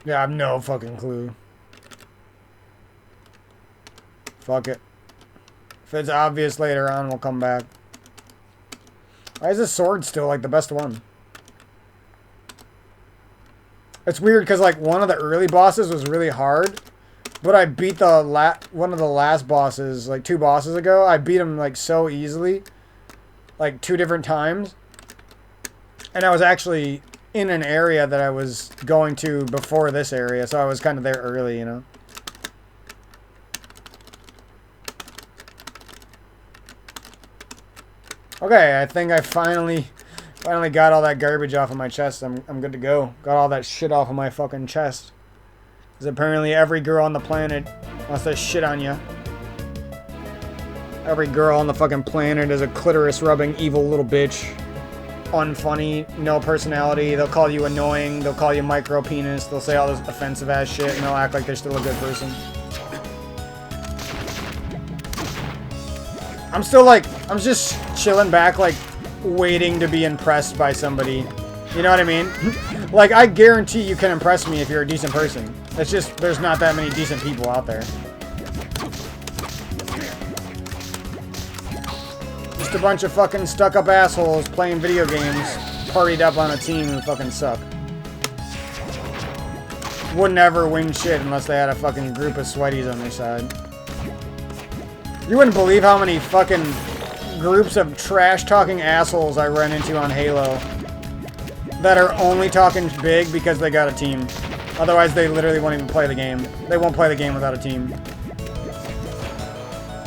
Yeah, I have no fucking clue. Fuck it. If it's obvious later on, we'll come back. Why is this sword still, like, the best one? It's weird, because, like, one of the early bosses was really hard. But I beat one of the last bosses, like, 2 bosses ago. I beat him, like, so easily. Like, 2 different times. And I was actually in an area that I was going to before this area, so I was kind of there early, you know? Okay, I think I finally got all that garbage off of my chest. I'm good to go. Got all that shit off of my fucking chest. Because apparently every girl on the planet wants to shit on you. Every girl on the fucking planet is a clitoris-rubbing evil little bitch. Unfunny, no personality. They'll call you annoying. They'll call you micro-penis. They'll say all this offensive-ass shit, and they'll act like they're still a good person. I'm just chilling back, like, waiting to be impressed by somebody. You know what I mean? Like, I guarantee you can impress me if you're a decent person. It's just, there's not that many decent people out there. Just a bunch of fucking stuck-up assholes playing video games, partied up on a team who fucking suck. Wouldn't ever win shit unless they had a fucking group of sweaties on their side. You wouldn't believe how many fucking groups of trash-talking assholes I run into on Halo that are only talking big because they got a team. Otherwise, they literally won't even play the game. They won't play the game without a team.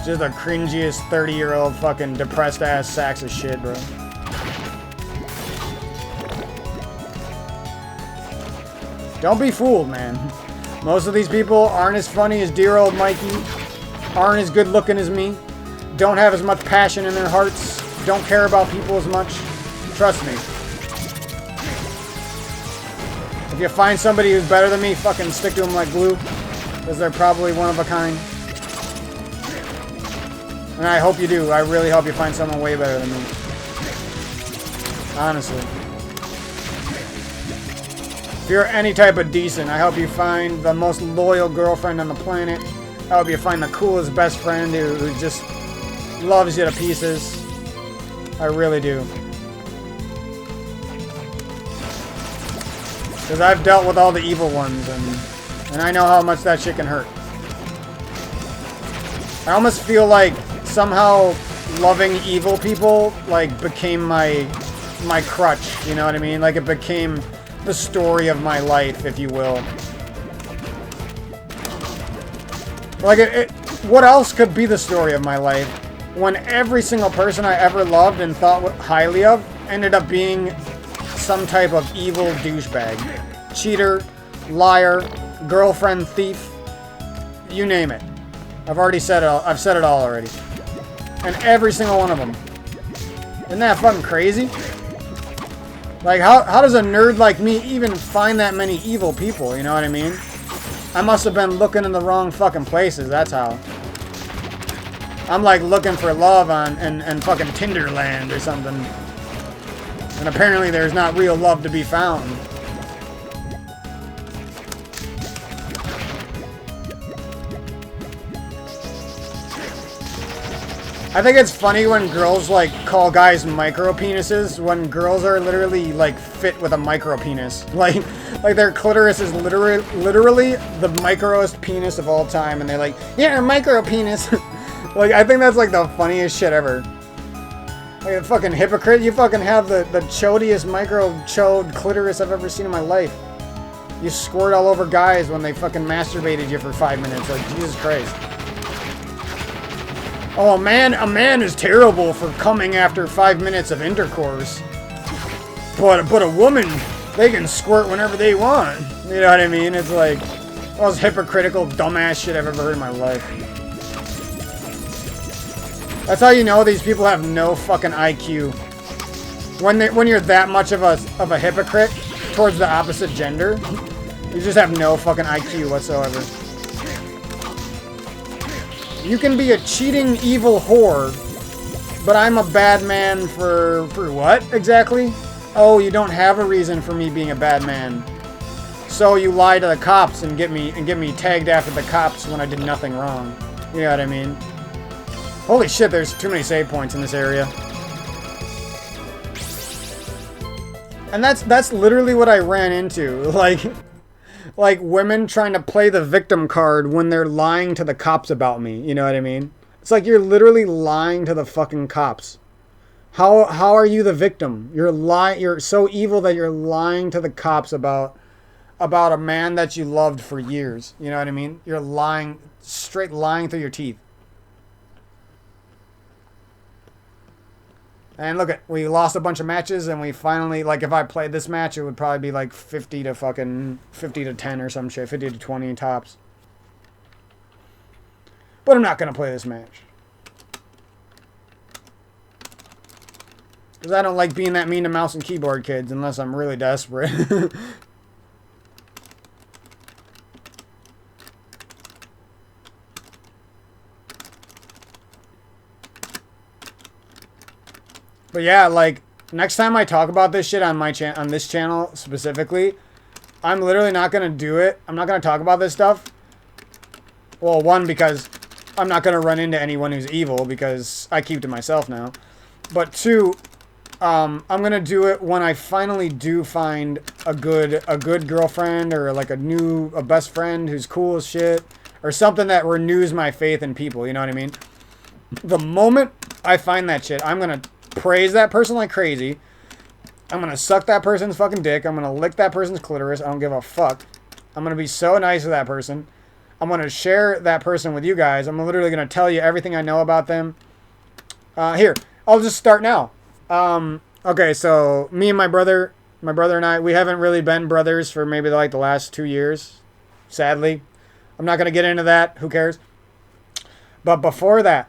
Just the cringiest 30-year-old fucking depressed-ass sacks of shit, bro. Don't be fooled, man. Most of these people aren't as funny as dear old Mikey. Aren't as good looking as me, don't have as much passion in their hearts, don't care about people as much. Trust me. If you find somebody who's better than me, fucking stick to them like glue, because they're probably one of a kind. And I hope you do. I really hope you find someone way better than me. Honestly. If you're any type of decent, I hope you find the most loyal girlfriend on the planet. I hope you find the coolest best friend who just loves you to pieces. I really do. Because I've dealt with all the evil ones, and I know how much that shit can hurt. I almost feel like somehow loving evil people, like, became my crutch, you know what I mean? Like, it became the story of my life, if you will. Like, what else could be the story of my life when every single person I ever loved and thought highly of ended up being some type of evil douchebag? Cheater, liar, girlfriend thief, you name it. I've said it all already. And every single one of them. Isn't that fucking crazy? Like, how does a nerd like me even find that many evil people, you know what I mean? I must have been looking in the wrong fucking places, that's how. I'm like looking for love and fucking Tinderland or something. And apparently there's not real love to be found. I think it's funny when girls, like, call guys micro penises when girls are literally, like, fit with a micro penis. Like their clitoris is literally the microest penis of all time, and they're like, yeah, micro penis. Like, I think that's, like, the funniest shit ever. Like, a fucking hypocrite. You fucking have the chodiest micro-chode clitoris I've ever seen in my life. You squirt all over guys when they fucking masturbated you for 5 minutes. Like, Jesus Christ. Oh, a man is terrible for coming after 5 minutes of intercourse. But a woman, they can squirt whenever they want. You know what I mean? It's like the most hypocritical, dumbass shit I've ever heard in my life. That's how you know these people have no fucking IQ. When you're that much of a hypocrite towards the opposite gender, you just have no fucking IQ whatsoever. You can be a cheating, evil whore, but I'm a bad man for what, exactly? Oh, you don't have a reason for me being a bad man. So you lie to the cops and get me tagged after the cops when I did nothing wrong. You know what I mean? Holy shit, there's too many save points in this area. And that's literally what I ran into. Like women trying to play the victim card when they're lying to the cops about me. You know what I mean? It's like you're literally lying to the fucking cops. How are you the victim? You're so evil that you're lying to the cops about a man that you loved for years. You know what I mean? You're lying, straight lying through your teeth. And look, we lost a bunch of matches, and we finally, like, if I played this match, it would probably be like 50 to 10 or some shit, 50 to 20 tops. But I'm not gonna play this match because I don't like being that mean to mouse and keyboard kids unless I'm really desperate. But yeah, like, next time I talk about this shit on this channel specifically, I'm literally not gonna do it. I'm not gonna talk about this stuff. Well, one, because I'm not gonna run into anyone who's evil because I keep to myself now. But two, I'm gonna do it when I finally do find a good girlfriend, or like a best friend who's cool as shit, or something that renews my faith in people. You know what I mean? The moment I find that shit, I'm gonna praise that person like crazy. I'm gonna suck that person's fucking dick. I'm gonna lick that person's clitoris. I don't give a fuck. I'm gonna be so nice to that person. I'm gonna share that person with you guys. I'm literally gonna tell you everything I know about them. Here, I'll just start now. Okay, so me and my brother and I, we haven't really been brothers for maybe like the last 2 years. Sadly. I'm not gonna get into that. Who cares? But before that,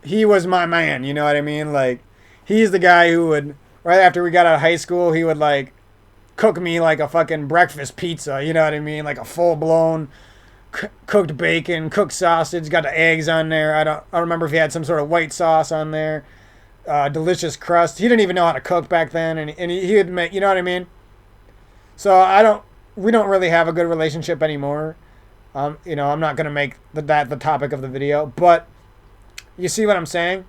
he was my man. You know what I mean? Like, he's the guy who would, right after we got out of high school, he would, like, cook me, like, a fucking breakfast pizza, you know what I mean? Like, a full-blown cooked bacon, cooked sausage, got the eggs on there. I don't remember if he had some sort of white sauce on there. Delicious crust. He didn't even know how to cook back then, and he would make, you know what I mean? So, we don't really have a good relationship anymore. You know, I'm not gonna make that the topic of the video, but you see what I'm saying?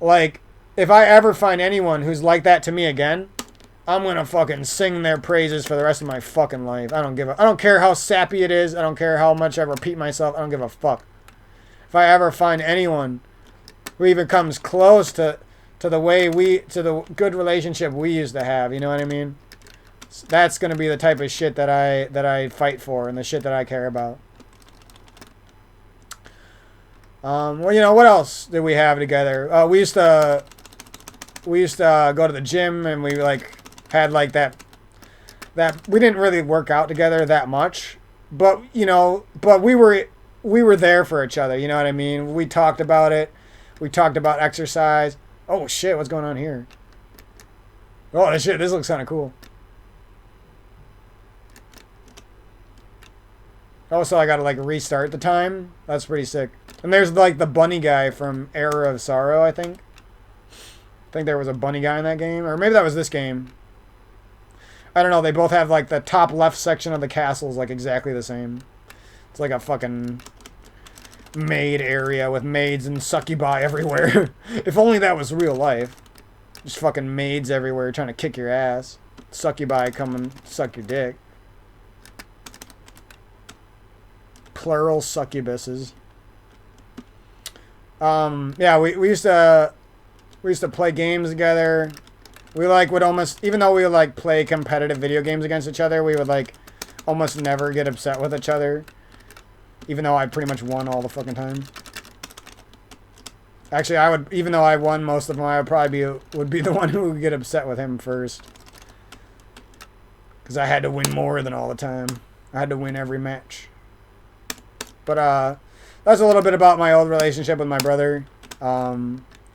Like, if I ever find anyone who's like that to me again, I'm gonna fucking sing their praises for the rest of my fucking life. I don't care how sappy it is. I don't care how much I repeat myself. I don't give a fuck. If I ever find anyone who even comes close to the good relationship we used to have, you know what I mean? That's gonna be the type of shit that I fight for and the shit that I care about. Well, you know, what else did we have together? We used to go to the gym, and we like had like that we didn't really work out together that much, but you know, but we were there for each other, you know what I mean? We talked about it. We talked about exercise. Oh shit, what's going on here? Oh shit, this looks kind of cool. Oh, so I gotta like restart the time? That's pretty sick. And there's like the bunny guy from Era of Sorrow, I think. I think there was a bunny guy in that game. Or maybe that was this game. I don't know, they both have like the top left section of the castles like exactly the same. It's like a fucking maid area with maids and succubi everywhere. If only that was real life. Just fucking maids everywhere trying to kick your ass. Succubi come and suck your dick. Plural succubuses. Yeah, we used to play games together. We like would almost, even though we would like play competitive video games against each other, we would like almost never get upset with each other. Even though I pretty much won all the fucking time. Actually, I would, even though I won most of them, I would probably would be the one who would get upset with him first. Because I had to win more than all the time. I had to win every match. But, that's a little bit about my old relationship with my brother. I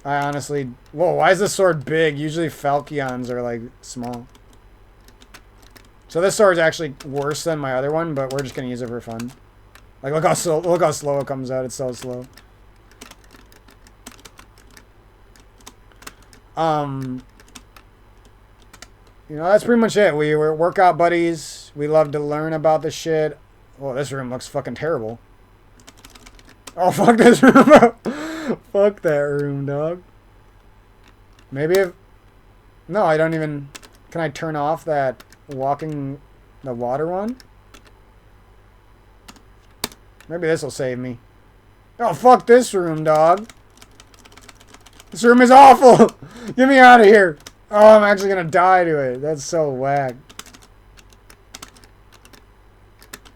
honestly... Whoa, why is this sword big? Usually Falchions are, like, small. So this sword's actually worse than my other one, but we're just going to use it for fun. Like, look how slow it comes out. It's so slow. You know, that's pretty much it. We were workout buddies. We loved to learn about this shit. Oh, this room looks fucking terrible. Oh, fuck this room. Fuck that room, dog. Maybe if... No, I don't even... Can I turn off that walking the water one? Maybe this will save me. Oh, fuck this room, dog. This room is awful. Get me out of here. Oh, I'm actually going to die to it. That's so whack.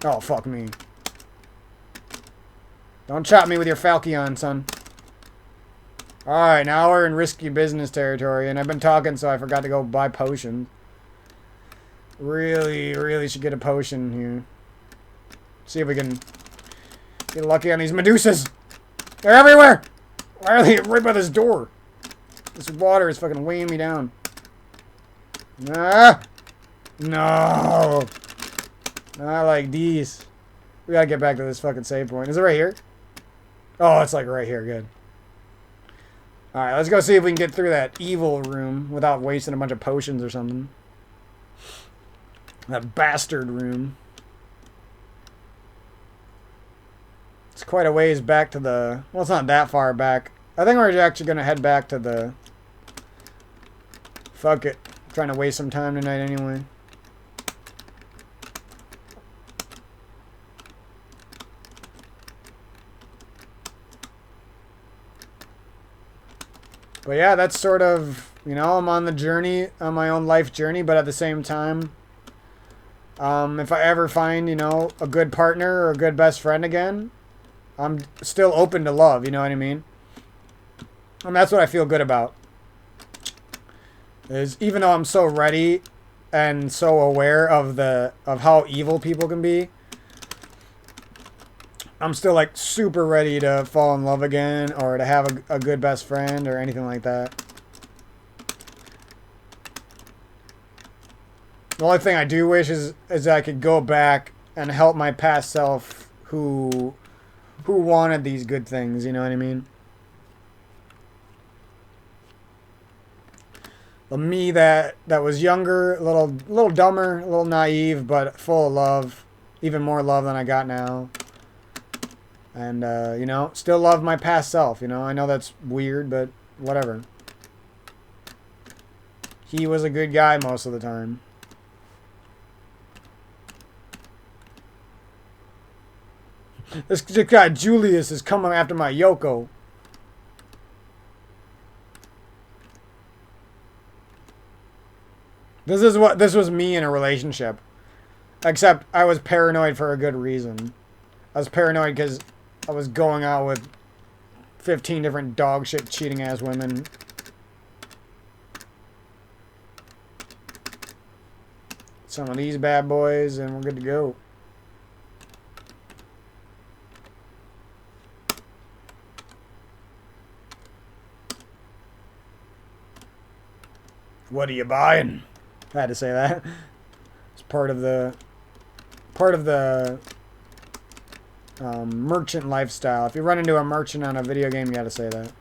Oh, fuck me. Don't chop me with your Falchion, son. Alright, now we're in risky business territory, and I've been talking, so I forgot to go buy potions. Really should get a potion here. See if we can get lucky on these Medusas. They're everywhere! Why are they right by this door? This water is fucking weighing me down. Ah! No! Not like these. We gotta get back to this fucking save point. Is it right here? Oh, it's like right here. Good. Alright, let's go see if we can get through that evil room without wasting a bunch of potions or something. That bastard room. It's quite a ways back to the... Well, it's not that far back. I think we're actually going to head back to the... Fuck it. I'm trying to waste some time tonight anyway. But yeah, that's sort of, you know, I'm on the journey, on my own life journey, but at the same time, if I ever find, you know, a good partner or a good best friend again, I'm still open to love, you know what I mean? And that's what I feel good about. Is even though I'm so ready and so aware of how evil people can be, I'm still like super ready to fall in love again or to have a good best friend or anything like that. The only thing I do wish is I could go back and help my past self who wanted these good things, you know what I mean? A me that was younger, a little dumber, a little naive, but full of love. Even more love than I got now. And, you know, still love my past self, you know. I know that's weird, but whatever. He was a good guy most of the time. This guy, Julius, is coming after my Yoko. This was me in a relationship. Except I was paranoid for a good reason. I was paranoid because I was going out with 15 different dog shit cheating ass women. Some of these bad boys and we're good to go. What are you buying? I had to say that. It's part of the merchant lifestyle. If you run into a merchant on a video game, you gotta say that.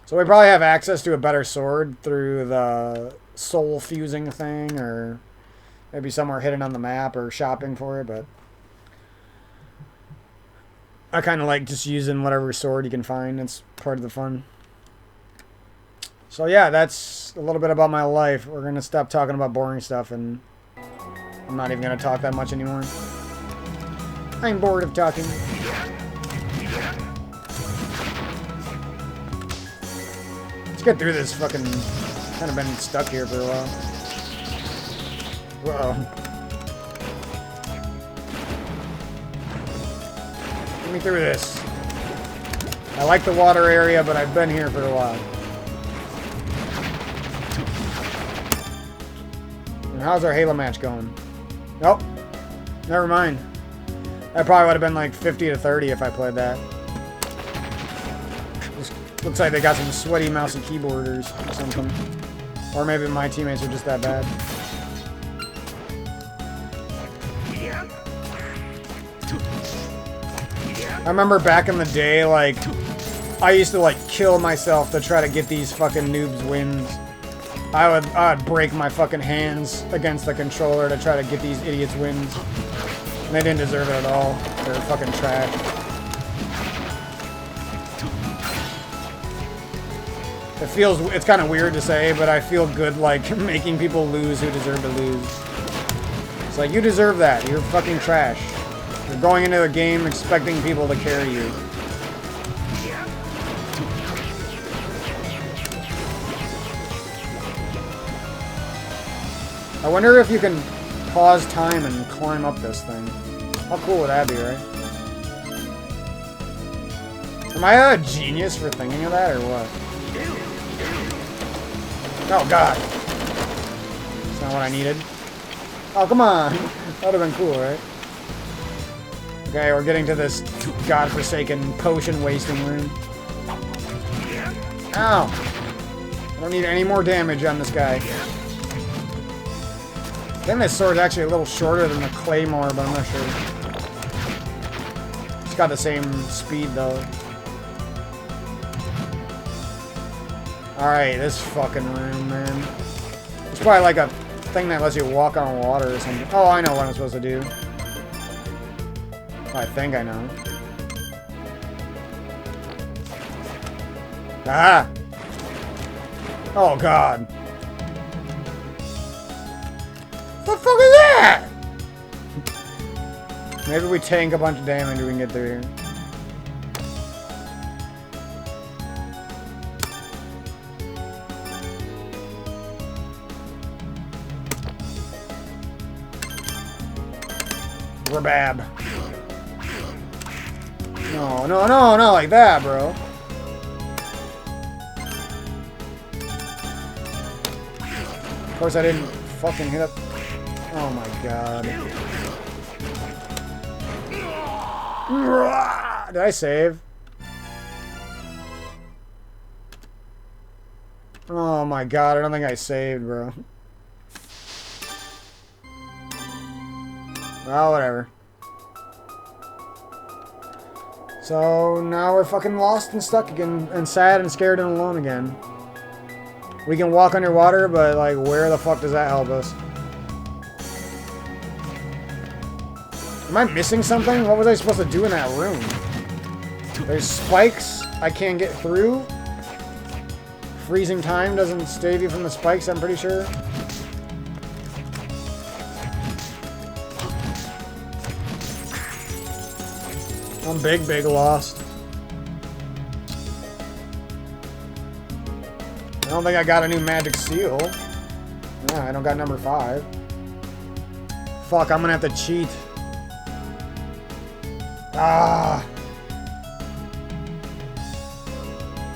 So we probably have access to a better sword through the soul fusing thing, or maybe somewhere hidden on the map, or shopping for it, but I kind of like just using whatever sword you can find. It's part of the fun. So yeah, that's a little bit about my life. We're going to stop talking about boring stuff, and I'm not even going to talk that much anymore. I'm bored of talking. Let's get through this fucking... kind of been stuck here for a while. Uh-oh. Get me through this. I like the water area, but I've been here for a while. And how's our Halo match going? Nope. Never mind. That probably would have been like 50 to 30 if I played that. Just looks like they got some sweaty mouse and keyboarders or something. Or maybe my teammates are just that bad. I remember back in the day, like, I used to, like, kill myself to try to get these fucking noobs wins. I would break my fucking hands against the controller to try to get these idiots wins. And they didn't deserve it at all. They're fucking trash. It's kind of weird to say, but I feel good, like, making people lose who deserve to lose. It's like, you deserve that. You're fucking trash. You're going into a game expecting people to carry you. I wonder if you can pause time and climb up this thing. How cool would that be, right? Am I a genius for thinking of that, or what? Oh, God. That's not what I needed. Oh, come on. That would have been cool, right? Okay, we're getting to this godforsaken potion wasting room. Ow! I don't need any more damage on this guy. I think this sword's actually a little shorter than the claymore, but I'm not sure. It's got the same speed, though. Alright, this fucking room, man. It's probably like a thing that lets you walk on water or something. Oh, I know what I'm supposed to do. I think I know. Ah! Oh, God. What the fuck is that? Maybe we tank a bunch of damage and we can get through here. Rabab. No, no, no, not like that, bro. Of course I didn't fucking hit up. Oh my God. Did I save? Oh my God, I don't think I saved, bro. Well, whatever. So now we're fucking lost and stuck again, and sad and scared and alone again. We can walk underwater, but like, where the fuck does that help us? Am I missing something? What was I supposed to do in that room? There's spikes I can't get through. Freezing time doesn't save you from the spikes, I'm pretty sure. I'm big lost. I don't think I got a new magic seal. No, I don't got number 5. Fuck, I'm gonna have to cheat. Ah.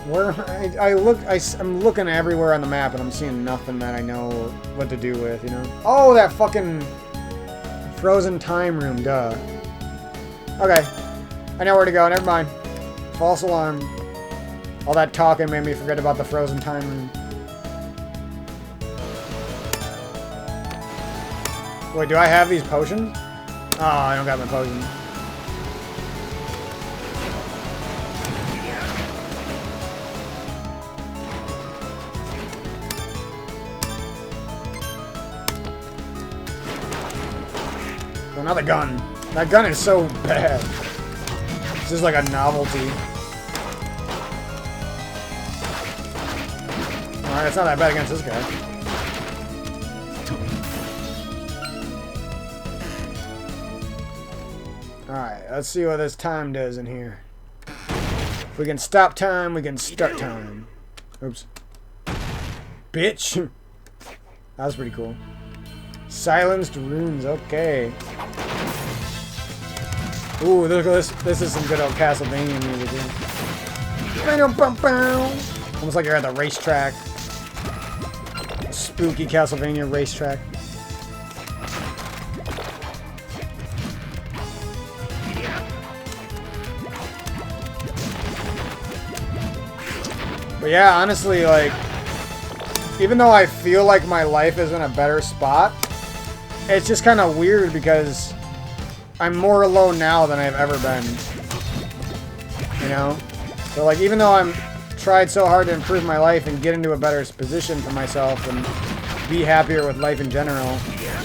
Where I'm looking everywhere on the map and I'm seeing nothing that I know what to do with, you know? Oh, that fucking frozen time room, duh. Okay. I know where to go, never mind. False alarm. All that talking made me forget about the frozen time room. Wait, do I have these potions? Oh, I don't got my potions. Another gun. That gun is so bad. This is like a novelty. Alright, it's not that bad against this guy. Alright, let's see what this time does in here. If we can stop time, we can start time. Oops. Bitch! That was pretty cool. Silenced runes, okay. Ooh, look at this. This is some good old Castlevania music here. Almost like you're at the racetrack. A spooky Castlevania racetrack. But yeah, honestly, like, even though I feel like my life is in a better spot, it's just kind of weird because I'm more alone now than I've ever been. You know? So, like, even though I'm tried so hard to improve my life and get into a better position for myself and be happier with life in general,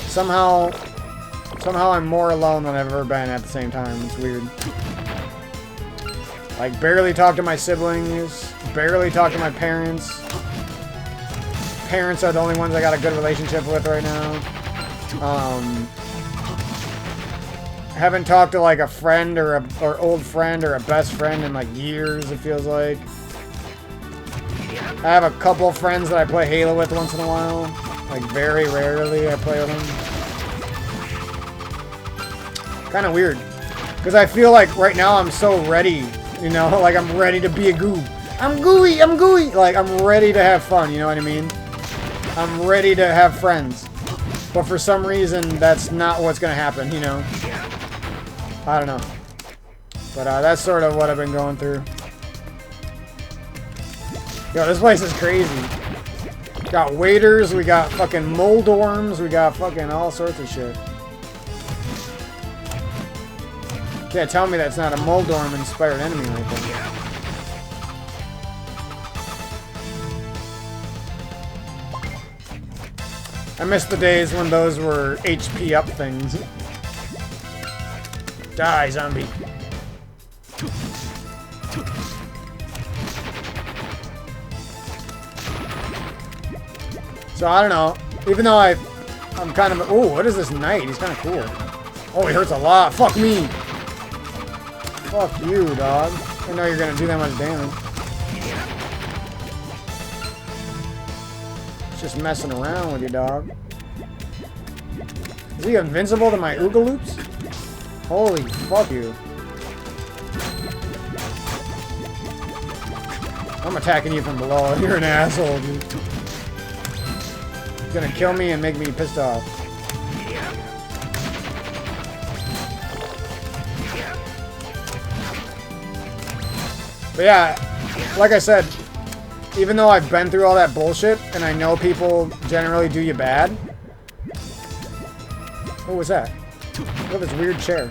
somehow I'm more alone than I've ever been at the same time. It's weird. Like, barely talk to my siblings, barely talk to my parents. Parents are the only ones I got a good relationship with right now. Haven't talked to like a friend or old friend or a best friend in like years, it feels like. I have a couple friends that I play Halo with once in a while. Like very rarely I play with them. Kind of weird. Because I feel like right now I'm so ready, you know, like I'm ready to be a goo. I'm gooey, I'm gooey. Like I'm ready to have fun, you know what I mean? I'm ready to have friends. But for some reason, that's not what's going to happen, you know? I don't know. But that's sort of what I've been going through. Yo, this place is crazy. Got waiters, we got fucking moldorms, we got fucking all sorts of shit. Can't tell me that's not a moldorm-inspired enemy right there. I miss the days when those were HP up things. Die, zombie. So I don't know. Even though I'm kind of... Oh, what is this knight? He's kind of cool. Oh, he hurts a lot. Fuck me. Fuck you, dog. I didn't know you're gonna do that much damage. Just messing around with you, dog. Is he invincible to my Ooga Loops? Holy fuck you. I'm attacking you from below. You're an asshole, dude. He's gonna kill me and make me pissed off. But yeah, like I said, even though I've been through all that bullshit, and I know people generally do you bad. What was that? Look at this weird chair.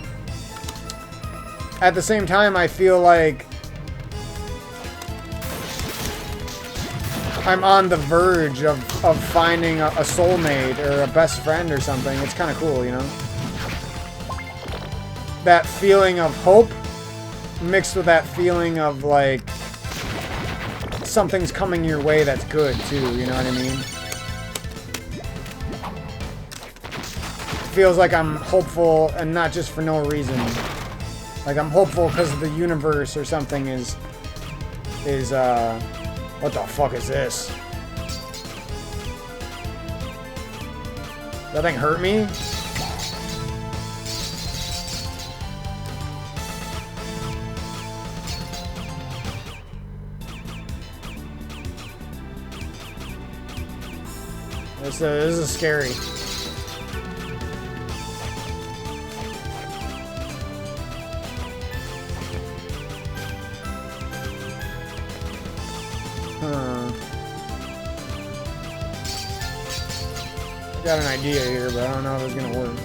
at the same time, I feel like I'm on the verge of finding a soulmate or a best friend or something. It's kind of cool, you know? That feeling of hope mixed with that feeling of, like, something's coming your way that's good, too, you know what I mean? Feels like I'm hopeful and not just for no reason. Like, I'm hopeful because the universe or something is, what the fuck is this? That thing hurt me? This is scary. Got an idea here, but I don't know if it's gonna work.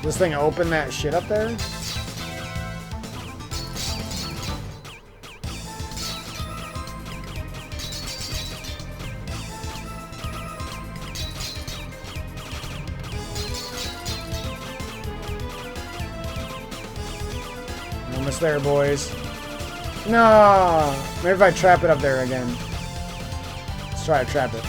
This thing open that shit up there? Almost there, boys. No! Maybe if I trap it up there again. Let's try to trap it.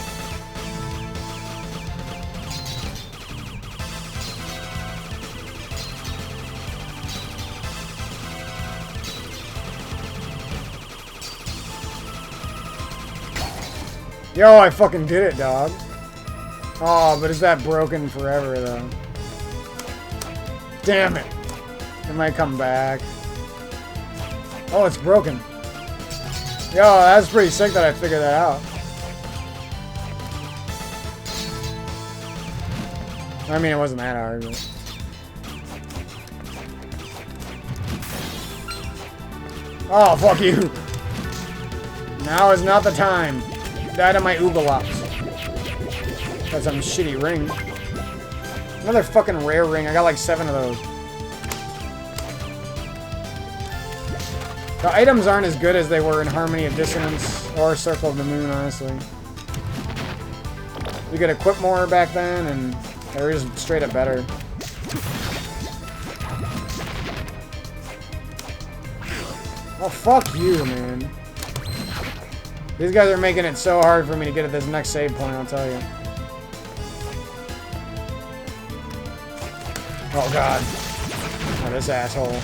Yo, I fucking did it, dog. Oh, but is that broken forever, though? Damn it. It might come back. Oh, it's broken. Yo, that's pretty sick that I figured that out. I mean, it wasn't that hard, but... Oh, fuck you. Now is not the time. Died on my Oogalops. Got some shitty ring. Another fucking rare ring. I got like 7 of those. The items aren't as good as they were in Harmony of Dissonance or Circle of the Moon, honestly. You could equip more back then, and they were just straight up better. Oh, fuck you, man. These guys are making it so hard for me to get at this next save point, I'll tell you. Oh, God. Oh, this asshole.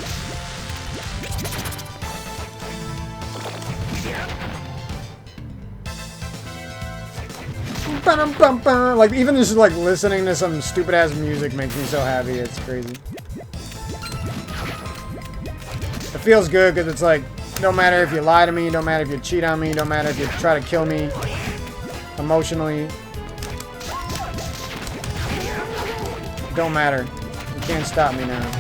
Like, even just, like, listening to some stupid-ass music makes me so happy. It's crazy. It feels good because it's like, don't matter if you lie to me, don't matter if you cheat on me, don't matter if you try to kill me emotionally. Don't matter. You can't stop me now.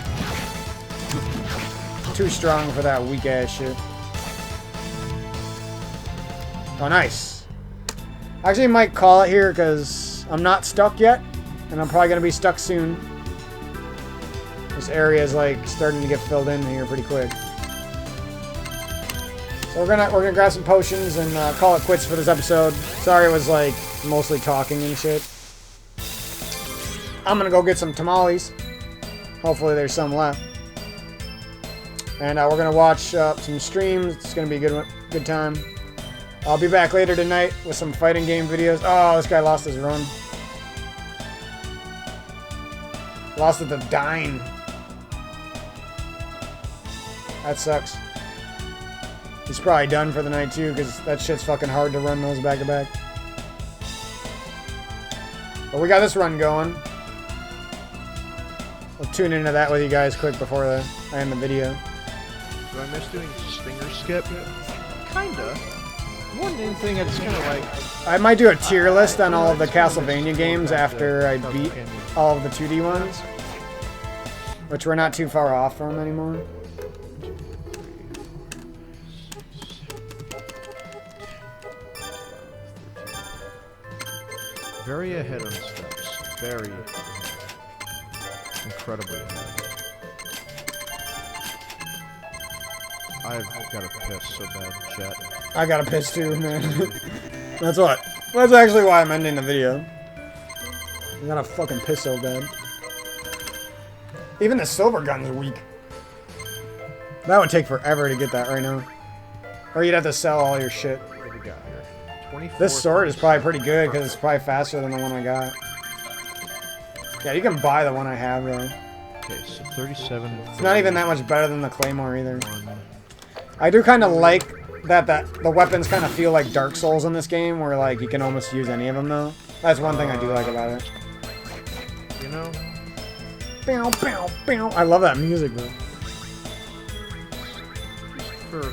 Too strong for that weak ass shit. Oh, nice. Actually, I might call it here because I'm not stuck yet, and I'm probably gonna be stuck soon. This area is like starting to get filled in here pretty quick. So we're gonna grab some potions and call it quits for this episode. Sorry it was like mostly talking and shit. I'm gonna go get some tamales. Hopefully there's some left. And we're gonna watch some streams. It's gonna be a good time. I'll be back later tonight with some fighting game videos. Oh, this guy lost his run. Lost it to Dine. That sucks. He's probably done for the night too, because that shit's fucking hard to run those back to back. But we got this run going. We'll tune into that with you guys quick before I end the video. Do I miss doing Stinger Skip? Kinda. More than anything, it's kind of like... I might do a tier list on all of the Castlevania games after I beat all of the 2D ones. Which we're not too far off from anymore. Very ahead on steps. Very incredibly ahead. I've got to piss so bad, chat. I gotta piss too, man. That's actually why I'm ending the video. I gotta fucking piss so bad. Even the silver gun's weak. That would take forever to get that right now. Or you'd have to sell all your shit. What do we got here? 24. This sword is probably pretty good because it's probably faster than the one I got. Yeah, you can buy the one I have though. Okay, so 37. It's not even that much better than the Claymore either. 1. I do kind of like that the weapons kind of feel like Dark Souls in this game, where like you can almost use any of them though. That's one thing I do like about it. You know? Bow, bow, bow. I love that music though. Just for...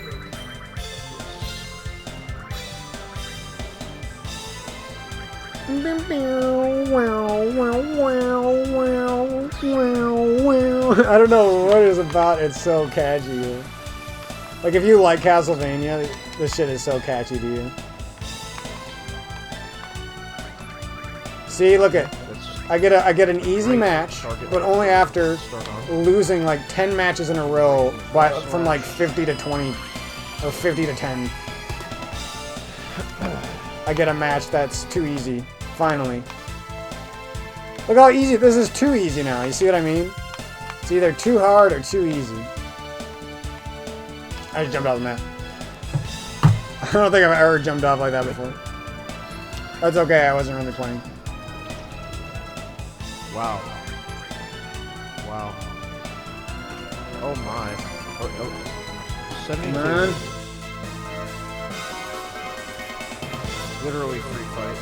I don't know what it's about. It's so catchy. Like if you like Castlevania, this shit is so catchy to you. See, look at. I get an easy match, but only after losing like 10 matches in a row from like 50 to 20 or 50 to 10. I get a match that's too easy. Finally. Look how easy. This is too easy now. You see what I mean? It's either too hard or too easy. I just jumped off the map. I don't think I've ever jumped off like that before. That's okay. I wasn't really playing. Wow. Wow. Oh my. Oh. 72. Man. Literally free fight.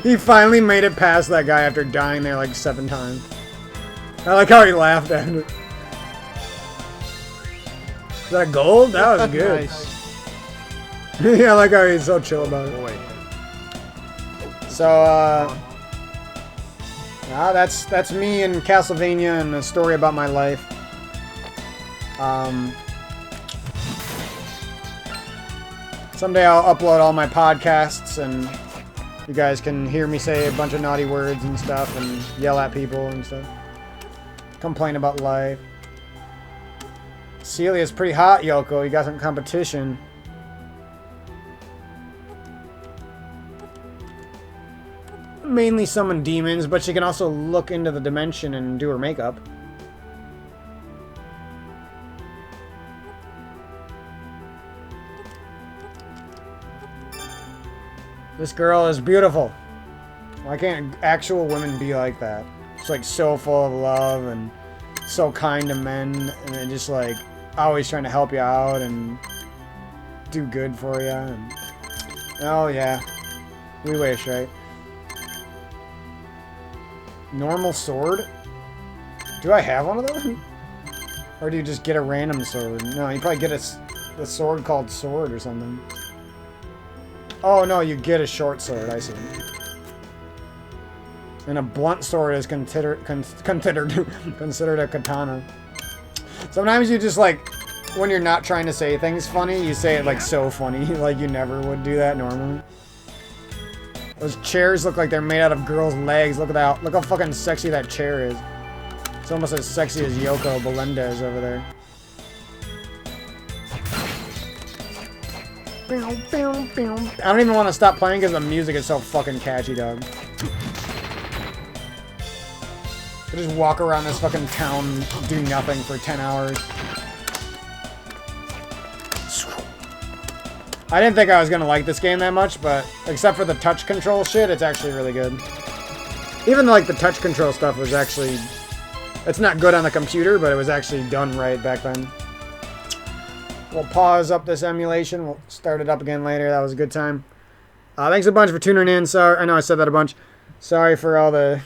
He finally made it past that guy after dying there like 7 times. I like how he laughed at it. Is that gold? That was good. Nice. Yeah, I like how he's so chill about it. Boy. So, that's me and Castlevania and a story about my life. Someday I'll upload all my podcasts and you guys can hear me say a bunch of naughty words and stuff and yell at people and stuff. Complain about life. Celia's pretty hot, Yoko. You got some competition. Mainly summon demons, but she can also look into the dimension and do her makeup. This girl is beautiful. Why can't actual women be like that? It's like so full of love and so kind to men and just like always trying to help you out and do good for you. And, oh yeah, we wish, right? Normal sword? Do I have one of those? Or do you just get a random sword? No, you probably get a sword called sword or something. Oh no, you get a short sword, I see. And a blunt sword is considered a katana. Sometimes you just like, when you're not trying to say things funny, you say it like so funny, like you never would do that normally. Those chairs look like they're made out of girls' legs. Look at that. Look how fucking sexy that chair is. It's almost as sexy as Yoko Belendez over there. I don't even want to stop playing because the music is so fucking catchy, dog. I just walk around this fucking town, do nothing for 10 hours. I didn't think I was gonna like this game that much, but except for the touch control shit, it's actually really good. Even like the touch control stuff was actually, it's not good on the computer, but it was actually done right back then. We'll pause up this emulation. We'll start it up again later. That was a good time. Thanks a bunch for tuning in. Sorry, I know I said that a bunch. Sorry for all the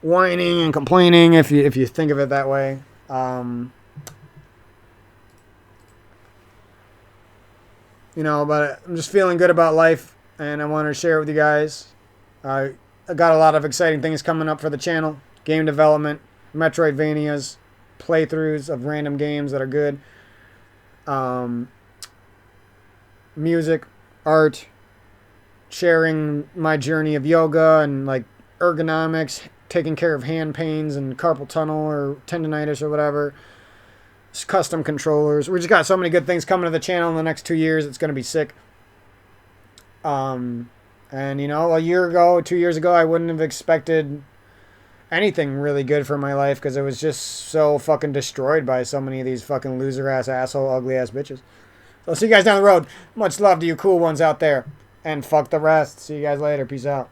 whining and complaining, if you think of it that way. You know, but I'm just feeling good about life, and I want to share it with you guys. I got a lot of exciting things coming up for the channel. Game development, Metroidvanias, playthroughs of random games that are good. Music, art, sharing my journey of yoga and like ergonomics, taking care of hand pains and carpal tunnel or tendonitis or whatever. Just custom controllers. We just got so many good things coming to the channel in the next 2 years. It's going to be sick. And, you know, a year ago, 2 years ago, I wouldn't have expected anything really good for my life because it was just so fucking destroyed by so many of these fucking loser-ass, asshole, ugly-ass bitches. So I'll see you guys down the road. Much love to you cool ones out there. And fuck the rest. See you guys later. Peace out.